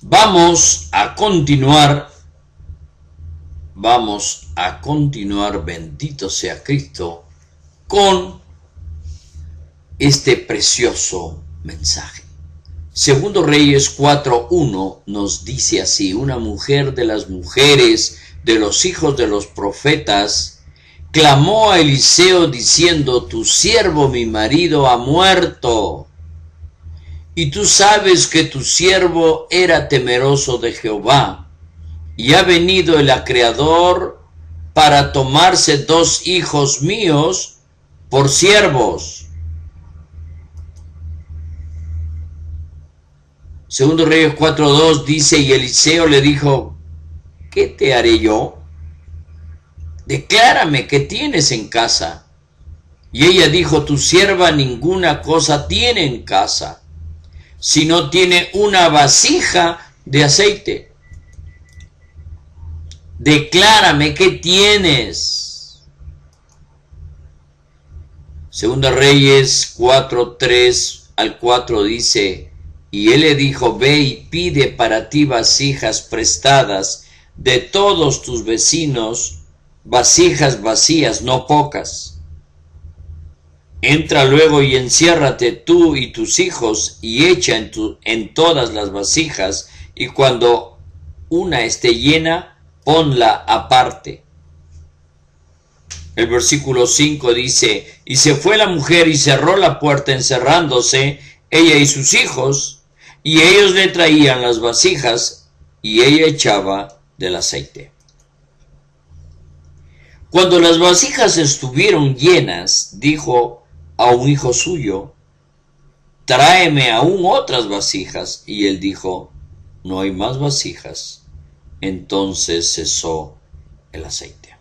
Vamos a continuar, bendito sea Cristo, con este precioso mensaje. 2 Reyes 4:1 nos dice así: una mujer de las mujeres de los hijos de los profetas clamó a Eliseo diciendo: tu siervo mi marido ha muerto, y tú sabes que tu siervo era temeroso de Jehová, y ha venido el acreedor para tomarse 2 hijos míos por siervos. 2 Reyes 4:2 dice: y Eliseo le dijo: ¿qué te haré yo? Declárame qué tienes en casa. Y ella dijo: tu sierva ninguna cosa tiene en casa, sino tiene una vasija de aceite. Declárame qué tienes. 2 Reyes 4:3 al 4 dice: y él le dijo: ve y pide para ti vasijas prestadas de todos tus vecinos, vasijas vacías, no pocas. Entra luego y enciérrate tú y tus hijos, y echa en todas las vasijas, y cuando una esté llena, ponla aparte. El versículo 5 dice: y se fue la mujer y cerró la puerta, encerrándose ella y sus hijos, y ellos le traían las vasijas, y ella echaba del aceite. Cuando las vasijas estuvieron llenas, dijo a un hijo suyo: tráeme aún otras vasijas. Y él dijo: no hay más vasijas. Entonces cesó el aceite.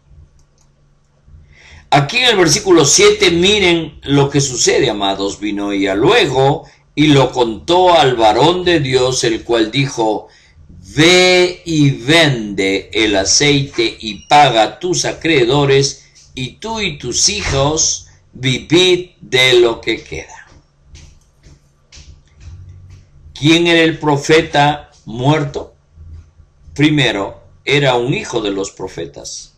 Aquí en el versículo 7, miren lo que sucede, amados. Vino ella luego y lo contó al varón de Dios, el cual dijo: ve y vende el aceite y paga a tus acreedores, y tú y tus hijos vivid de lo que queda. ¿Quién era el profeta muerto? Primero, era un hijo de los profetas.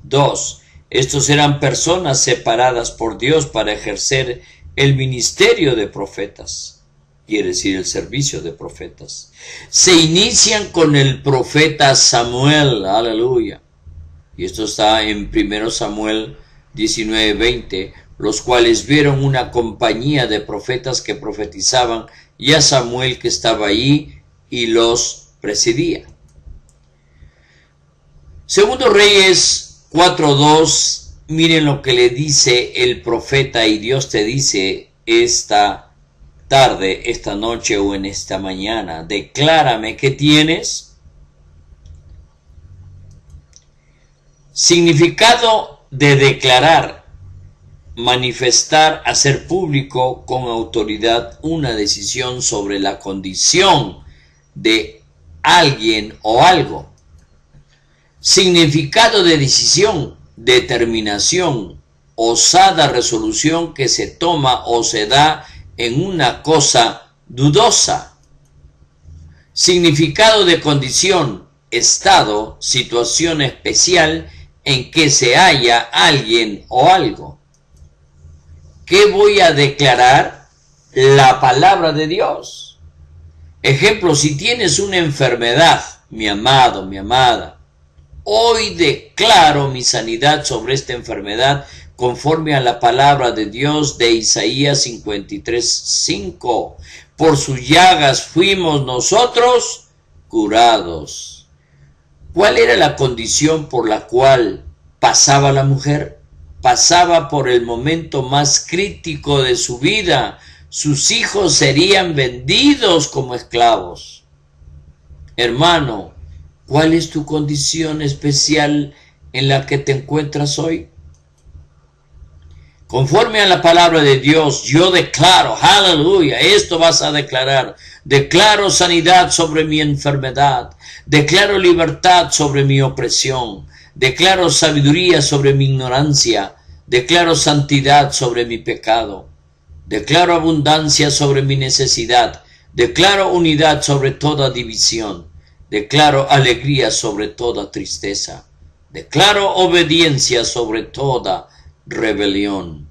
2. Estos eran personas separadas por Dios para ejercer el ministerio de profetas, quiere decir el servicio de profetas. Se inician con el profeta Samuel, aleluya. Y esto está en 1 Samuel 19:20, los cuales vieron una compañía de profetas que profetizaban, y a Samuel que estaba allí y los presidía. 2 Reyes 4:2, miren lo que le dice el profeta, y Dios te dice esta tarde, esta noche o en esta mañana: declárame qué tienes. Significado de declarar: manifestar, hacer público con autoridad una decisión sobre la condición de alguien o algo. Significado de decisión: determinación, osada resolución que se toma o se da en una cosa dudosa. Significado de condición: estado, situación especial en que se halla alguien o algo. ¿Qué voy a declarar? La palabra de Dios. Ejemplo: si tienes una enfermedad, mi amado, mi amada, hoy declaro mi sanidad sobre esta enfermedad conforme a la palabra de Dios de Isaías 53:5. Por sus llagas fuimos nosotros curados. ¿Cuál era la condición por la cual pasaba la mujer? Pasaba por el momento más crítico de su vida. Sus hijos serían vendidos como esclavos. Hermano, ¿cuál es tu condición especial en la que te encuentras hoy? Conforme a la palabra de Dios, yo declaro, aleluya, esto vas a declarar. Declaro sanidad sobre mi enfermedad. Declaro libertad sobre mi opresión. Declaro sabiduría sobre mi ignorancia. Declaro santidad sobre mi pecado. Declaro abundancia sobre mi necesidad. Declaro unidad sobre toda división. Declaro alegría sobre toda tristeza. Declaro obediencia sobre toda rebelión.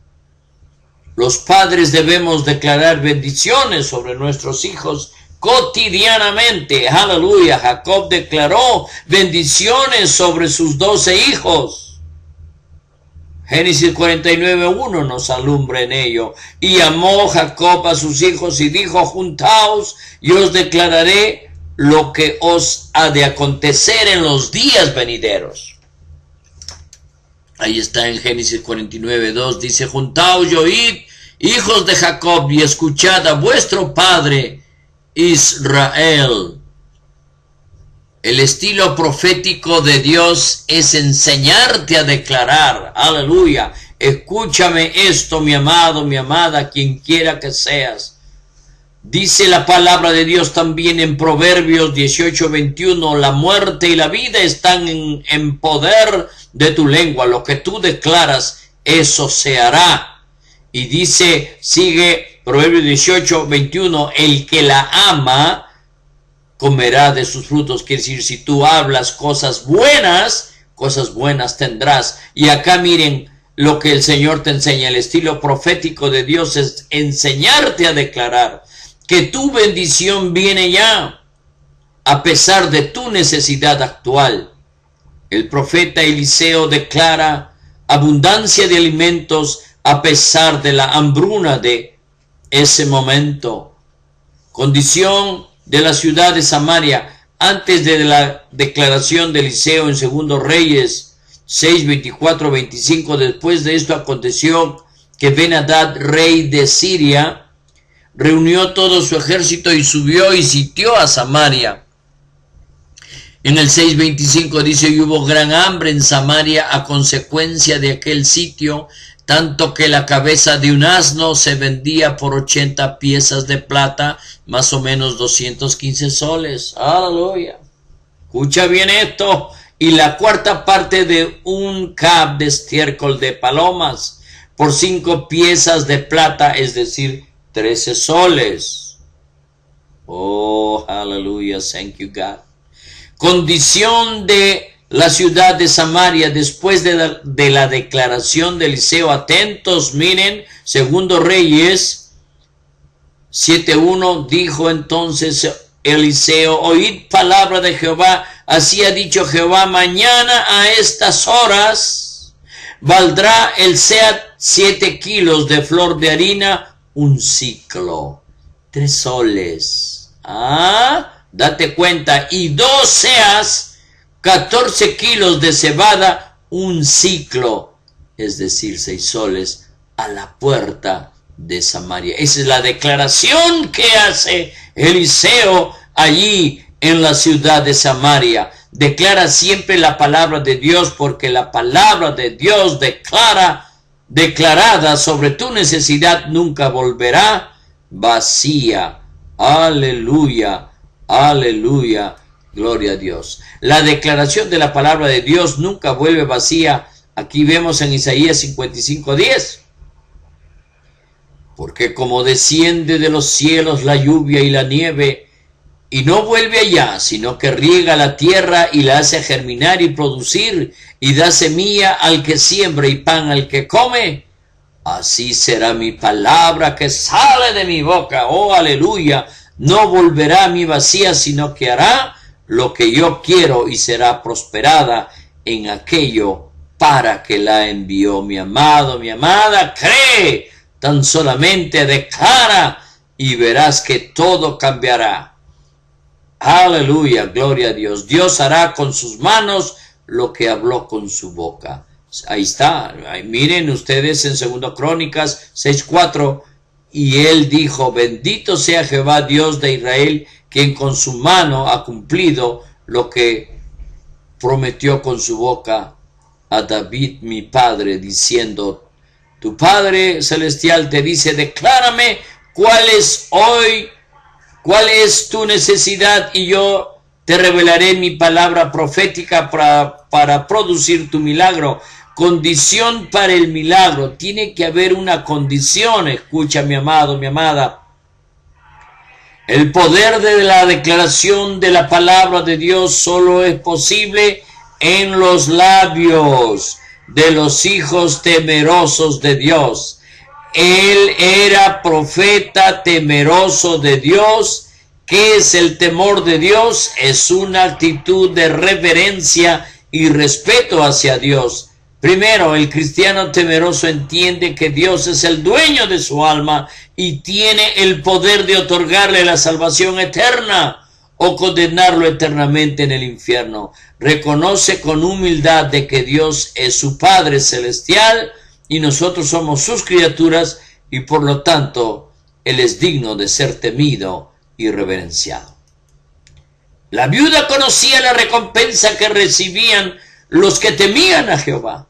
Los padres debemos declarar bendiciones sobre nuestros hijos cotidianamente. Aleluya. Jacob declaró bendiciones sobre sus 12 hijos. Génesis 49:1 nos alumbra en ello. Y amó Jacob a sus hijos y dijo: juntaos y os declararé lo que os ha de acontecer en los días venideros. Ahí está en Génesis 49:2, dice: juntaos y oíd, hijos de Jacob, y escuchad a vuestro padre Israel. El estilo profético de Dios es enseñarte a declarar. Aleluya. Escúchame esto, mi amado, mi amada, quien quiera que seas. Dice la palabra de Dios también en Proverbios 18:21, la muerte y la vida están en poder de tu lengua. Lo que tú declaras, eso se hará. Y dice, sigue Proverbios 18:21, el que la ama comerá de sus frutos. Quiere decir, si tú hablas cosas buenas tendrás. Y acá miren lo que el Señor te enseña. El estilo profético de Dios es enseñarte a declarar que tu bendición viene ya, a pesar de tu necesidad actual. El profeta Eliseo declara abundancia de alimentos a pesar de la hambruna de ese momento. Condición de la ciudad de Samaria antes de la declaración de Eliseo en 2 Reyes 6:24-25. Después de esto aconteció que Ben-Hadad, rey de Siria, reunió todo su ejército y subió y sitió a Samaria. En el 6:25 dice: y hubo gran hambre en Samaria a consecuencia de aquel sitio, tanto que la cabeza de un asno se vendía por 80 piezas de plata, más o menos 215 soles. Aleluya. Escucha bien esto. Y la cuarta parte de un cab de estiércol de palomas por 5 piezas de plata, es decir, 13 soles. Oh, aleluya. Thank you, God. Condición de la ciudad de Samaria después de la declaración de Eliseo. Atentos, miren, 2 Reyes 7:1, dijo entonces Eliseo: oíd palabra de Jehová, así ha dicho Jehová, mañana a estas horas valdrá el seat 7 kilos de flor de harina, un ciclo, 3 soles. Date cuenta. Y 2 seas, 14 kilos de cebada, un ciclo, es decir, 6 soles, a la puerta de Samaria. Esa es la declaración que hace Eliseo allí en la ciudad de Samaria. Declara siempre la palabra de Dios, porque la palabra de Dios declarada sobre tu necesidad nunca volverá vacía. Aleluya, aleluya. Gloria a Dios. La declaración de la palabra de Dios nunca vuelve vacía. Aquí vemos en Isaías 55:10. Porque como desciende de los cielos la lluvia y la nieve, y no vuelve allá, sino que riega la tierra y la hace germinar y producir, y da semilla al que siembra y pan al que come, así será mi palabra que sale de mi boca. Oh, aleluya. No volverá a mí vacía, sino que hará lo que yo quiero y será prosperada en aquello para que la envió. Mi amado, mi amada, cree, tan solamente declara y verás que todo cambiará. Aleluya, gloria a Dios. Dios hará con sus manos lo que habló con su boca. Ahí está. Ahí, miren ustedes en 2 Crónicas 6:4. Y él dijo: bendito sea Jehová Dios de Israel, quien con su mano ha cumplido lo que prometió con su boca a David mi padre, diciendo: Tu Padre Celestial te dice, declárame cuál es tu necesidad y yo te revelaré mi palabra profética para producir tu milagro. Condición para el milagro. Tiene que haber una condición. Escucha, mi amado, mi amada. El poder de la declaración de la palabra de Dios solo es posible en los labios de los hijos temerosos de Dios. Él era profeta temeroso de Dios. ¿Qué es el temor de Dios? Es una actitud de reverencia y respeto hacia Dios. Primero, el cristiano temeroso entiende que Dios es el dueño de su alma y tiene el poder de otorgarle la salvación eterna o condenarlo eternamente en el infierno. Reconoce con humildad de que Dios es su Padre Celestial y nosotros somos sus criaturas y por lo tanto Él es digno de ser temido y reverenciado. La viuda conocía la recompensa que recibían los que temían a Jehová,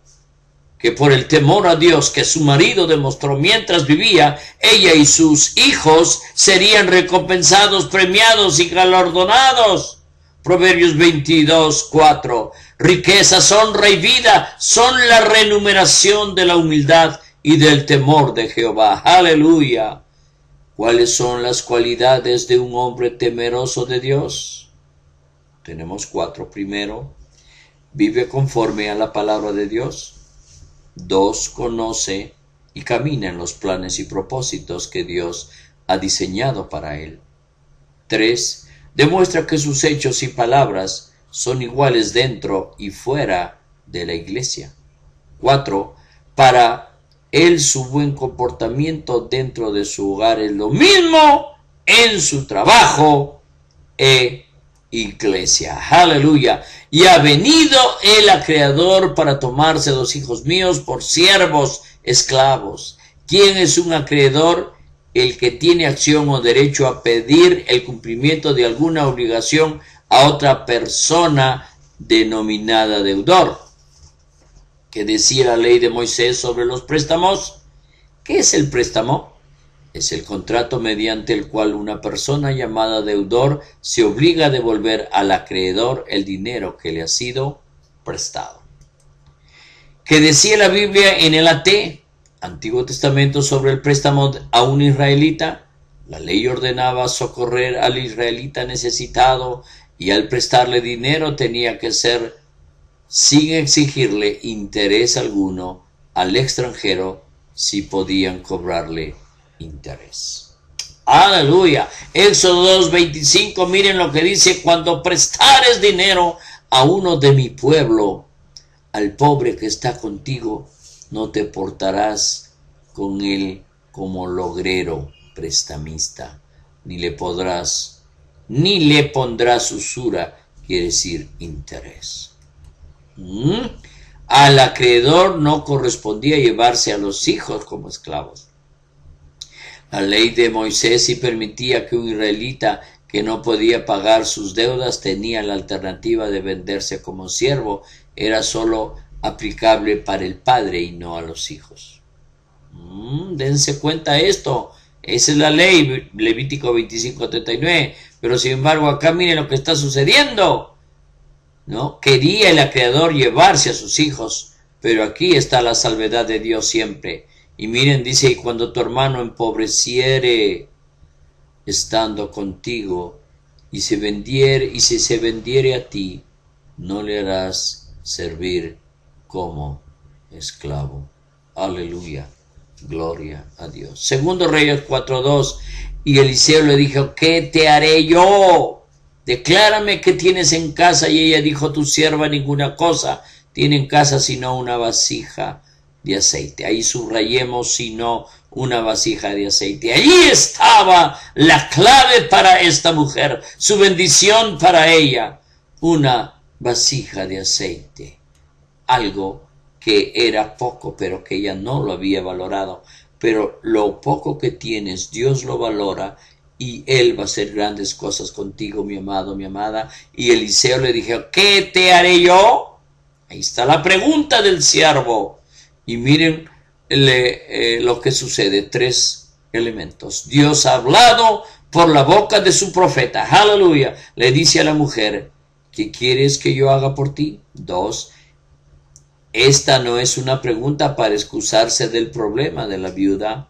que por el temor a Dios que su marido demostró mientras vivía, ella y sus hijos serían recompensados, premiados y galardonados. Proverbios 22:4. Riquezas, honra y vida son la remuneración de la humildad y del temor de Jehová. Aleluya. ¿Cuáles son las cualidades de un hombre temeroso de Dios? Tenemos 4. Primero, vive conforme a la palabra de Dios. 2, conoce y camina en los planes y propósitos que Dios ha diseñado para él. 3, demuestra que sus hechos y palabras son iguales dentro y fuera de la iglesia. 4, para él su buen comportamiento dentro de su hogar es lo mismo en su trabajo e iglesia. Aleluya. Y ha venido el acreedor para tomarse 2 hijos míos por siervos esclavos. ¿Quién es un acreedor? El que tiene acción o derecho a pedir el cumplimiento de alguna obligación a otra persona denominada deudor. ¿Qué decía la ley de Moisés sobre los préstamos? ¿Qué es el préstamo? Es el contrato mediante el cual una persona llamada deudor se obliga a devolver al acreedor el dinero que le ha sido prestado. ¿Qué decía la Biblia en el Antiguo Testamento sobre el préstamo a un israelita? La ley ordenaba socorrer al israelita necesitado y al prestarle dinero tenía que ser sin exigirle interés alguno al extranjero si podían cobrarle interés. Aleluya. Éxodo 2:25, miren lo que dice: cuando prestares dinero a uno de mi pueblo, al pobre que está contigo, no te portarás con él como logrero prestamista, ni le pondrás usura, quiere decir interés. Al acreedor no correspondía llevarse a los hijos como esclavos. La ley de Moisés sí permitía que un israelita que no podía pagar sus deudas tenía la alternativa de venderse como siervo. Era solo aplicable para el padre y no a los hijos. Dense cuenta esto. Esa es la ley, Levítico 25:39. Pero sin embargo acá miren lo que está sucediendo, ¿no? Quería el acreedor llevarse a sus hijos, pero aquí está la salvedad de Dios siempre. Y miren, dice: y cuando tu hermano empobreciere estando contigo, y si se vendiere a ti, no le harás servir como esclavo. Aleluya. Gloria a Dios. Segundo Reyes 4:2. Y Eliseo le dijo: ¿qué te haré yo? Declárame qué tienes en casa. Y ella dijo: tu sierva ninguna cosa tiene en casa sino una vasija de aceite. Ahí subrayemos: sino una vasija de aceite. Allí estaba la clave para esta mujer, su bendición para ella: una vasija de aceite. Algo que era poco, pero que ella no lo había valorado. Pero lo poco que tienes, Dios lo valora y Él va a hacer grandes cosas contigo, mi amado, mi amada. Y Eliseo le dijo: ¿qué te haré yo? Ahí está la pregunta del siervo. Y miren lo que sucede. 3 elementos. Dios ha hablado por la boca de su profeta. Aleluya. Le dice a la mujer, ¿qué quieres que yo haga por ti? 2. Esta no es una pregunta para excusarse del problema de la viuda.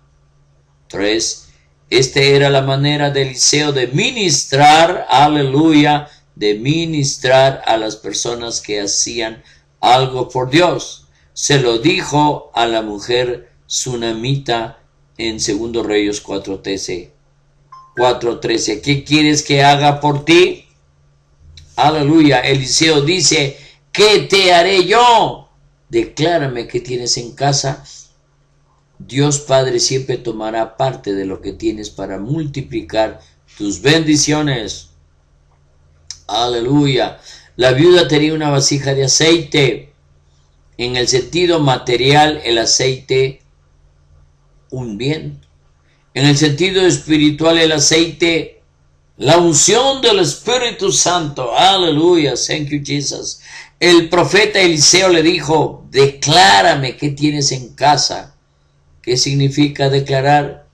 3. Esta era la manera de Eliseo de ministrar, aleluya, de ministrar a las personas que hacían algo por Dios. Se lo dijo a la mujer sunamita en 2 Reyes 4:13. 4:13. ¿Qué quieres que haga por ti? Aleluya. Eliseo dice, ¿qué te haré yo? Declárame qué tienes en casa. Dios Padre siempre tomará parte de lo que tienes para multiplicar tus bendiciones. Aleluya. La viuda tenía una vasija de aceite. En el sentido material, el aceite, un bien. En el sentido espiritual, el aceite, la unción del Espíritu Santo. Aleluya. Thank you, Jesus. El profeta Eliseo le dijo, declárame qué tienes en casa. ¿Qué significa declarar?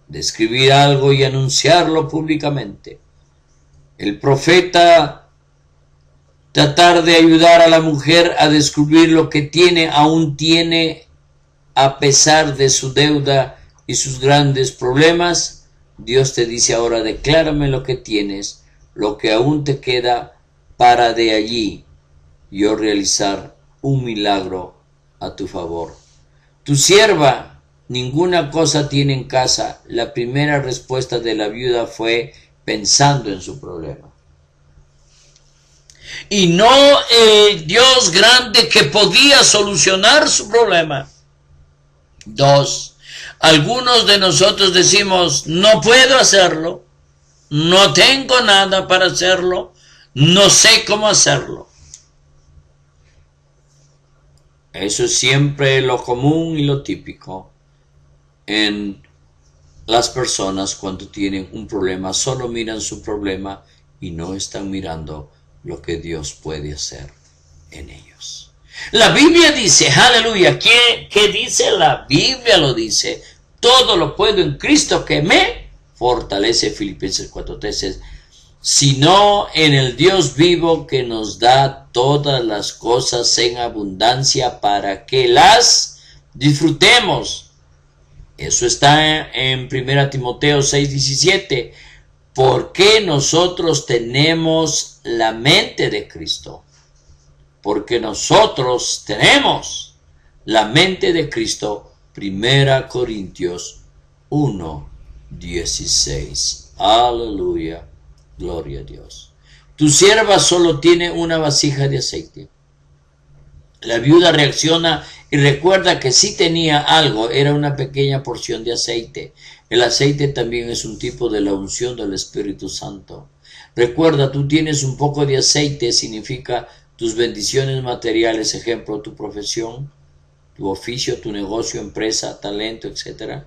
Describir algo y anunciarlo públicamente. El profeta tratar de ayudar a la mujer a descubrir lo que tiene, aún tiene, a pesar de su deuda y sus grandes problemas. Dios te dice ahora, declárame lo que tienes, lo que aún te queda, para de allí yo realizar un milagro a tu favor. Tu sierva ninguna cosa tiene en casa. La primera respuesta de la viuda fue pensando en su problema. Y no el Dios grande que podía solucionar su problema. 2. Algunos de nosotros decimos, no puedo hacerlo, no tengo nada para hacerlo, no sé cómo hacerlo. Eso es siempre lo común y lo típico en las personas cuando tienen un problema. Solo miran su problema y no están mirando lo que Dios puede hacer en ellos. La Biblia dice, aleluya, ¿qué dice? La Biblia lo dice, todo lo puedo en Cristo que me fortalece, Filipenses 4:13, sino en el Dios vivo que nos da todas las cosas en abundancia para que las disfrutemos. Eso está en 1 Timoteo 6:17. Porque nosotros tenemos la mente de Cristo. Porque nosotros tenemos la mente de Cristo. 1 Corintios 1:16. Aleluya. Gloria a Dios. Tu sierva solo tiene una vasija de aceite. La viuda reacciona y recuerda que sí tenía algo, era una pequeña porción de aceite. El aceite también es un tipo de la unción del Espíritu Santo. Recuerda, tú tienes un poco de aceite, significa tus bendiciones materiales, ejemplo, tu profesión, tu oficio, tu negocio, empresa, talento, etc.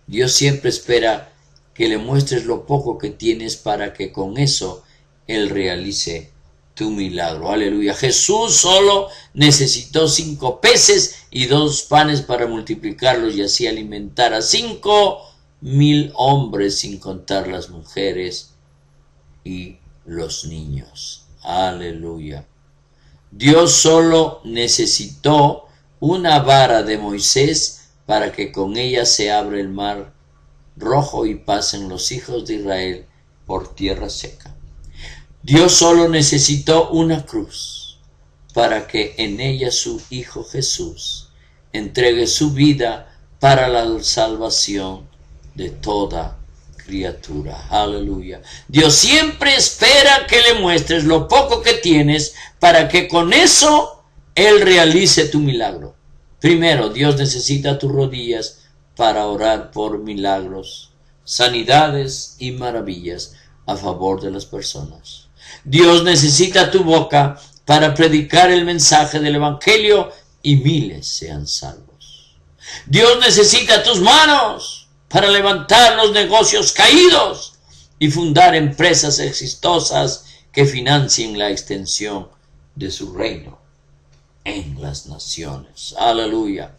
Dios siempre espera que le muestres lo poco que tienes para que con eso Él realice tu milagro. Aleluya. Jesús solo necesitó 5 peces y 2 panes para multiplicarlos y así alimentar a 5,000 hombres, sin contar las mujeres y los niños. Aleluya. Dios solo necesitó una vara de Moisés para que con ella se abra el mar rojo y pasen los hijos de Israel por tierra seca. Dios solo necesitó una cruz para que en ella su Hijo Jesús entregue su vida para la salvación de toda criatura. Aleluya. Dios siempre espera que le muestres lo poco que tienes para que con eso Él realice tu milagro. Primero, Dios necesita tus rodillas para orar por milagros, sanidades y maravillas a favor de las personas. Dios necesita tu boca para predicar el mensaje del Evangelio y miles sean salvos. Dios necesita tus manos para levantar los negocios caídos y fundar empresas exitosas que financien la extensión de su reino en las naciones. Aleluya.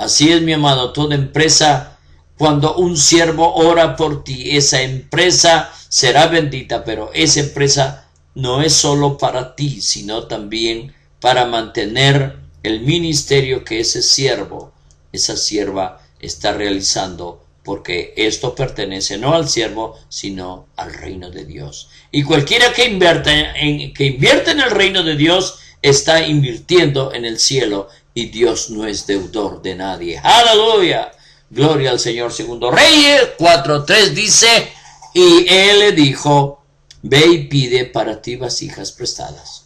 Así es, mi amado, toda empresa, cuando un siervo ora por ti, esa empresa será bendita, pero esa empresa no es solo para ti, sino también para mantener el ministerio que ese siervo, esa sierva está realizando, porque esto pertenece no al siervo, sino al reino de Dios. Y cualquiera que invierta en el reino de Dios está invirtiendo en el cielo, y Dios no es deudor de nadie. ¡Aleluya! Gloria al Señor. Segundo Reyes 4:3 dice, y él le dijo, ve y pide para ti vasijas prestadas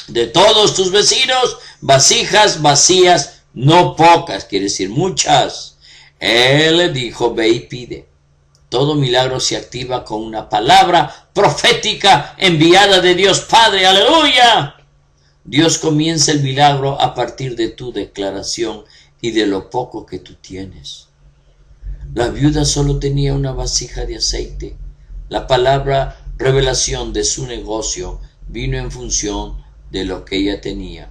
de todos tus vecinos, vasijas vacías, no pocas, quiere decir muchas. Él le dijo, ve y pide. Todo milagro se activa con una palabra profética enviada de Dios Padre. ¡Aleluya! Dios comienza el milagro a partir de tu declaración y de lo poco que tú tienes. La viuda solo tenía una vasija de aceite. La palabra revelación de su negocio vino en función de lo que ella tenía.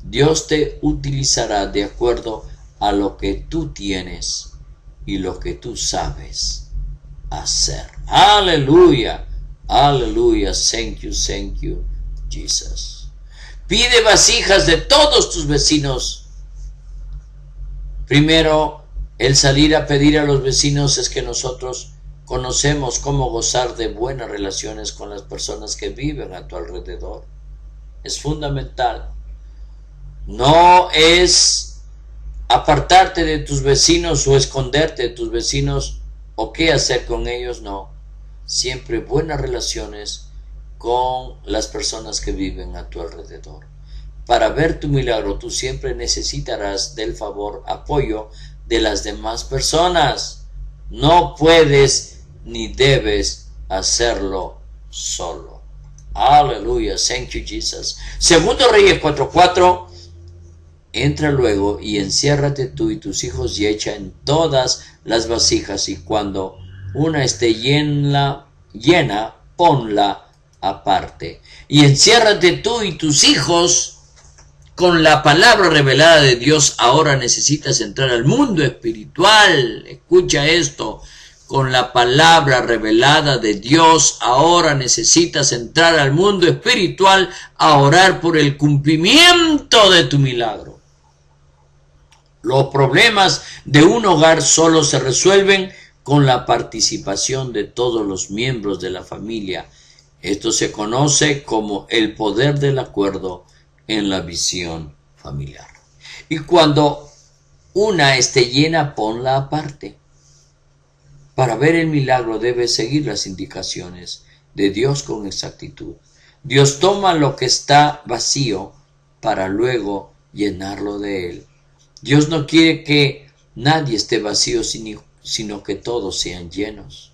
Dios te utilizará de acuerdo a lo que tú tienes y lo que tú sabes hacer. Aleluya, aleluya, thank you, Jesus. Pide vasijas de todos tus vecinos. Primero, el salir a pedir a los vecinos es que nosotros conocemos cómo gozar de buenas relaciones con las personas que viven a tu alrededor. Es fundamental. No es apartarte de tus vecinos o esconderte de tus vecinos o qué hacer con ellos, no. Siempre buenas relaciones con las personas que viven a tu alrededor. Para ver tu milagro, tú siempre necesitarás del favor, apoyo de las demás personas. No puedes ni debes hacerlo solo. Aleluya, thank you, Jesus. Segundo Reyes 4:4, entra luego y enciérrate tú y tus hijos y echa en todas las vasijas, y cuando una esté llena, ponla aparte. Y enciérrate tú y tus hijos con la palabra revelada de Dios. Ahora necesitas entrar al mundo espiritual. Escucha esto. Con la palabra revelada de Dios, ahora necesitas entrar al mundo espiritual a orar por el cumplimiento de tu milagro. Los problemas de un hogar solo se resuelven con la participación de todos los miembros de la familia. Esto se conoce como el poder del acuerdo en la visión familiar. Y cuando una esté llena, ponla aparte. Para ver el milagro debes seguir las indicaciones de Dios con exactitud. Dios toma lo que está vacío para luego llenarlo de Él. Dios no quiere que nadie esté vacío, sino que todos sean llenos.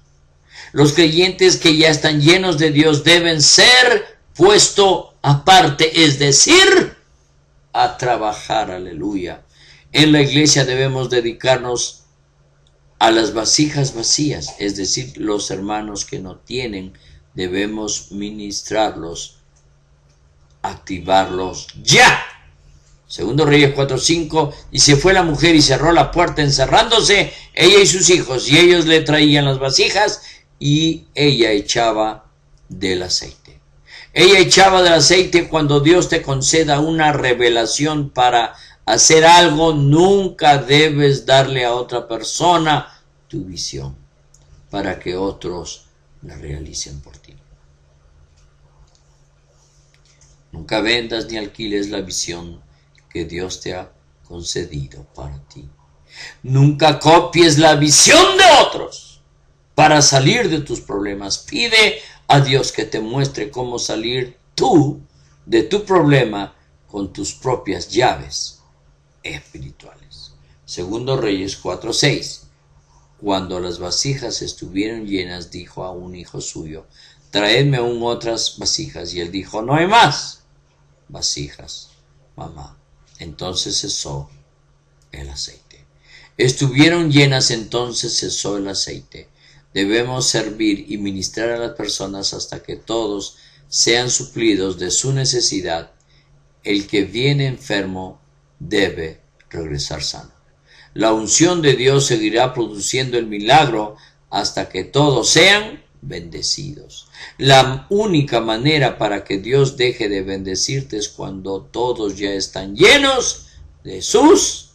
Los creyentes que ya están llenos de Dios deben ser puestos aparte, es decir, a trabajar. Aleluya. En la iglesia debemos dedicarnos a las vasijas vacías, es decir, los hermanos que no tienen, debemos ministrarlos, activarlos ya. Segundo Reyes 4:5, y se fue la mujer y cerró la puerta encerrándose, ella y sus hijos, y ellos le traían las vasijas, y ella echaba del aceite. Ella echaba del aceite. Cuando Dios te conceda una revelación para hacer algo, nunca debes darle a otra persona tu visión para que otros la realicen por ti. Nunca vendas ni alquiles la visión que Dios te ha concedido para ti. Nunca copies la visión de otros para salir de tus problemas. Pide a Dios que te muestre cómo salir tú de tu problema con tus propias llaves espirituales. Segundo Reyes 4:6. Cuando las vasijas estuvieron llenas, dijo a un hijo suyo, traedme aún otras vasijas. Y él dijo, no hay más vasijas, mamá. Entonces cesó el aceite. Estuvieron llenas, entonces cesó el aceite. Debemos servir y ministrar a las personas hasta que todos sean suplidos de su necesidad. El que viene enfermo debe regresar sano. La unción de Dios seguirá produciendo el milagro hasta que todos sean bendecidos. La única manera para que Dios deje de bendecirte es cuando todos ya están llenos de sus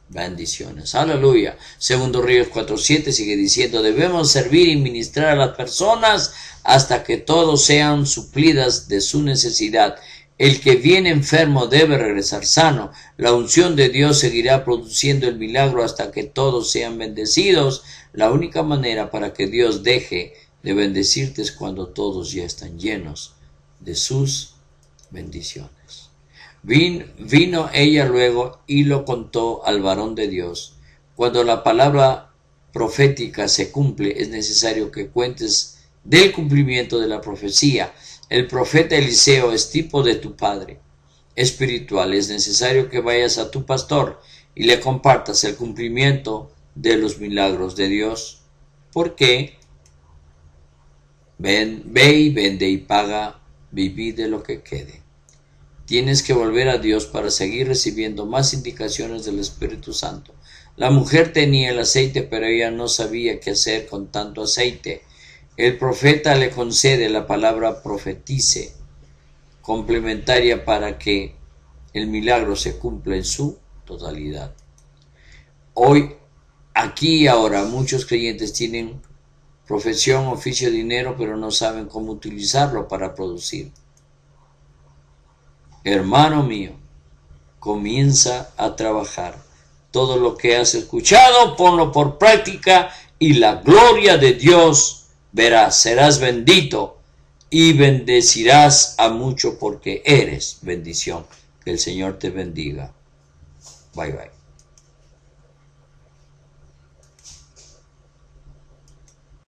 bendiciones. Aleluya. Segundo Reyes 4:7 sigue diciendo, debemos servir y ministrar a las personas hasta que todos sean suplidas de su necesidad. El que viene enfermo debe regresar sano. La unción de Dios seguirá produciendo el milagro hasta que todos sean bendecidos. La única manera para que Dios deje de bendecirte es cuando todos ya están llenos de sus bendiciones. Vino ella luego y lo contó al varón de Dios. Cuando la palabra profética se cumple, es necesario que cuentes del cumplimiento de la profecía. El profeta Eliseo es tipo de tu padre espiritual. Es necesario que vayas a tu pastor y le compartas el cumplimiento de los milagros de Dios. Porque ve y vende y paga, viví de lo que quede. Tienes que volver a Dios para seguir recibiendo más indicaciones del Espíritu Santo. La mujer tenía el aceite, pero ella no sabía qué hacer con tanto aceite. El profeta le concede la palabra profetice, complementaria para que el milagro se cumpla en su totalidad. Hoy, aquí y ahora, muchos creyentes tienen profesión, oficio, dinero, pero no saben cómo utilizarlo para producir. Hermano mío, comienza a trabajar. Todo lo que has escuchado, ponlo por práctica y la gloria de Dios verás. Serás bendito y bendecirás a mucho porque eres bendición. Que el Señor te bendiga. Bye bye.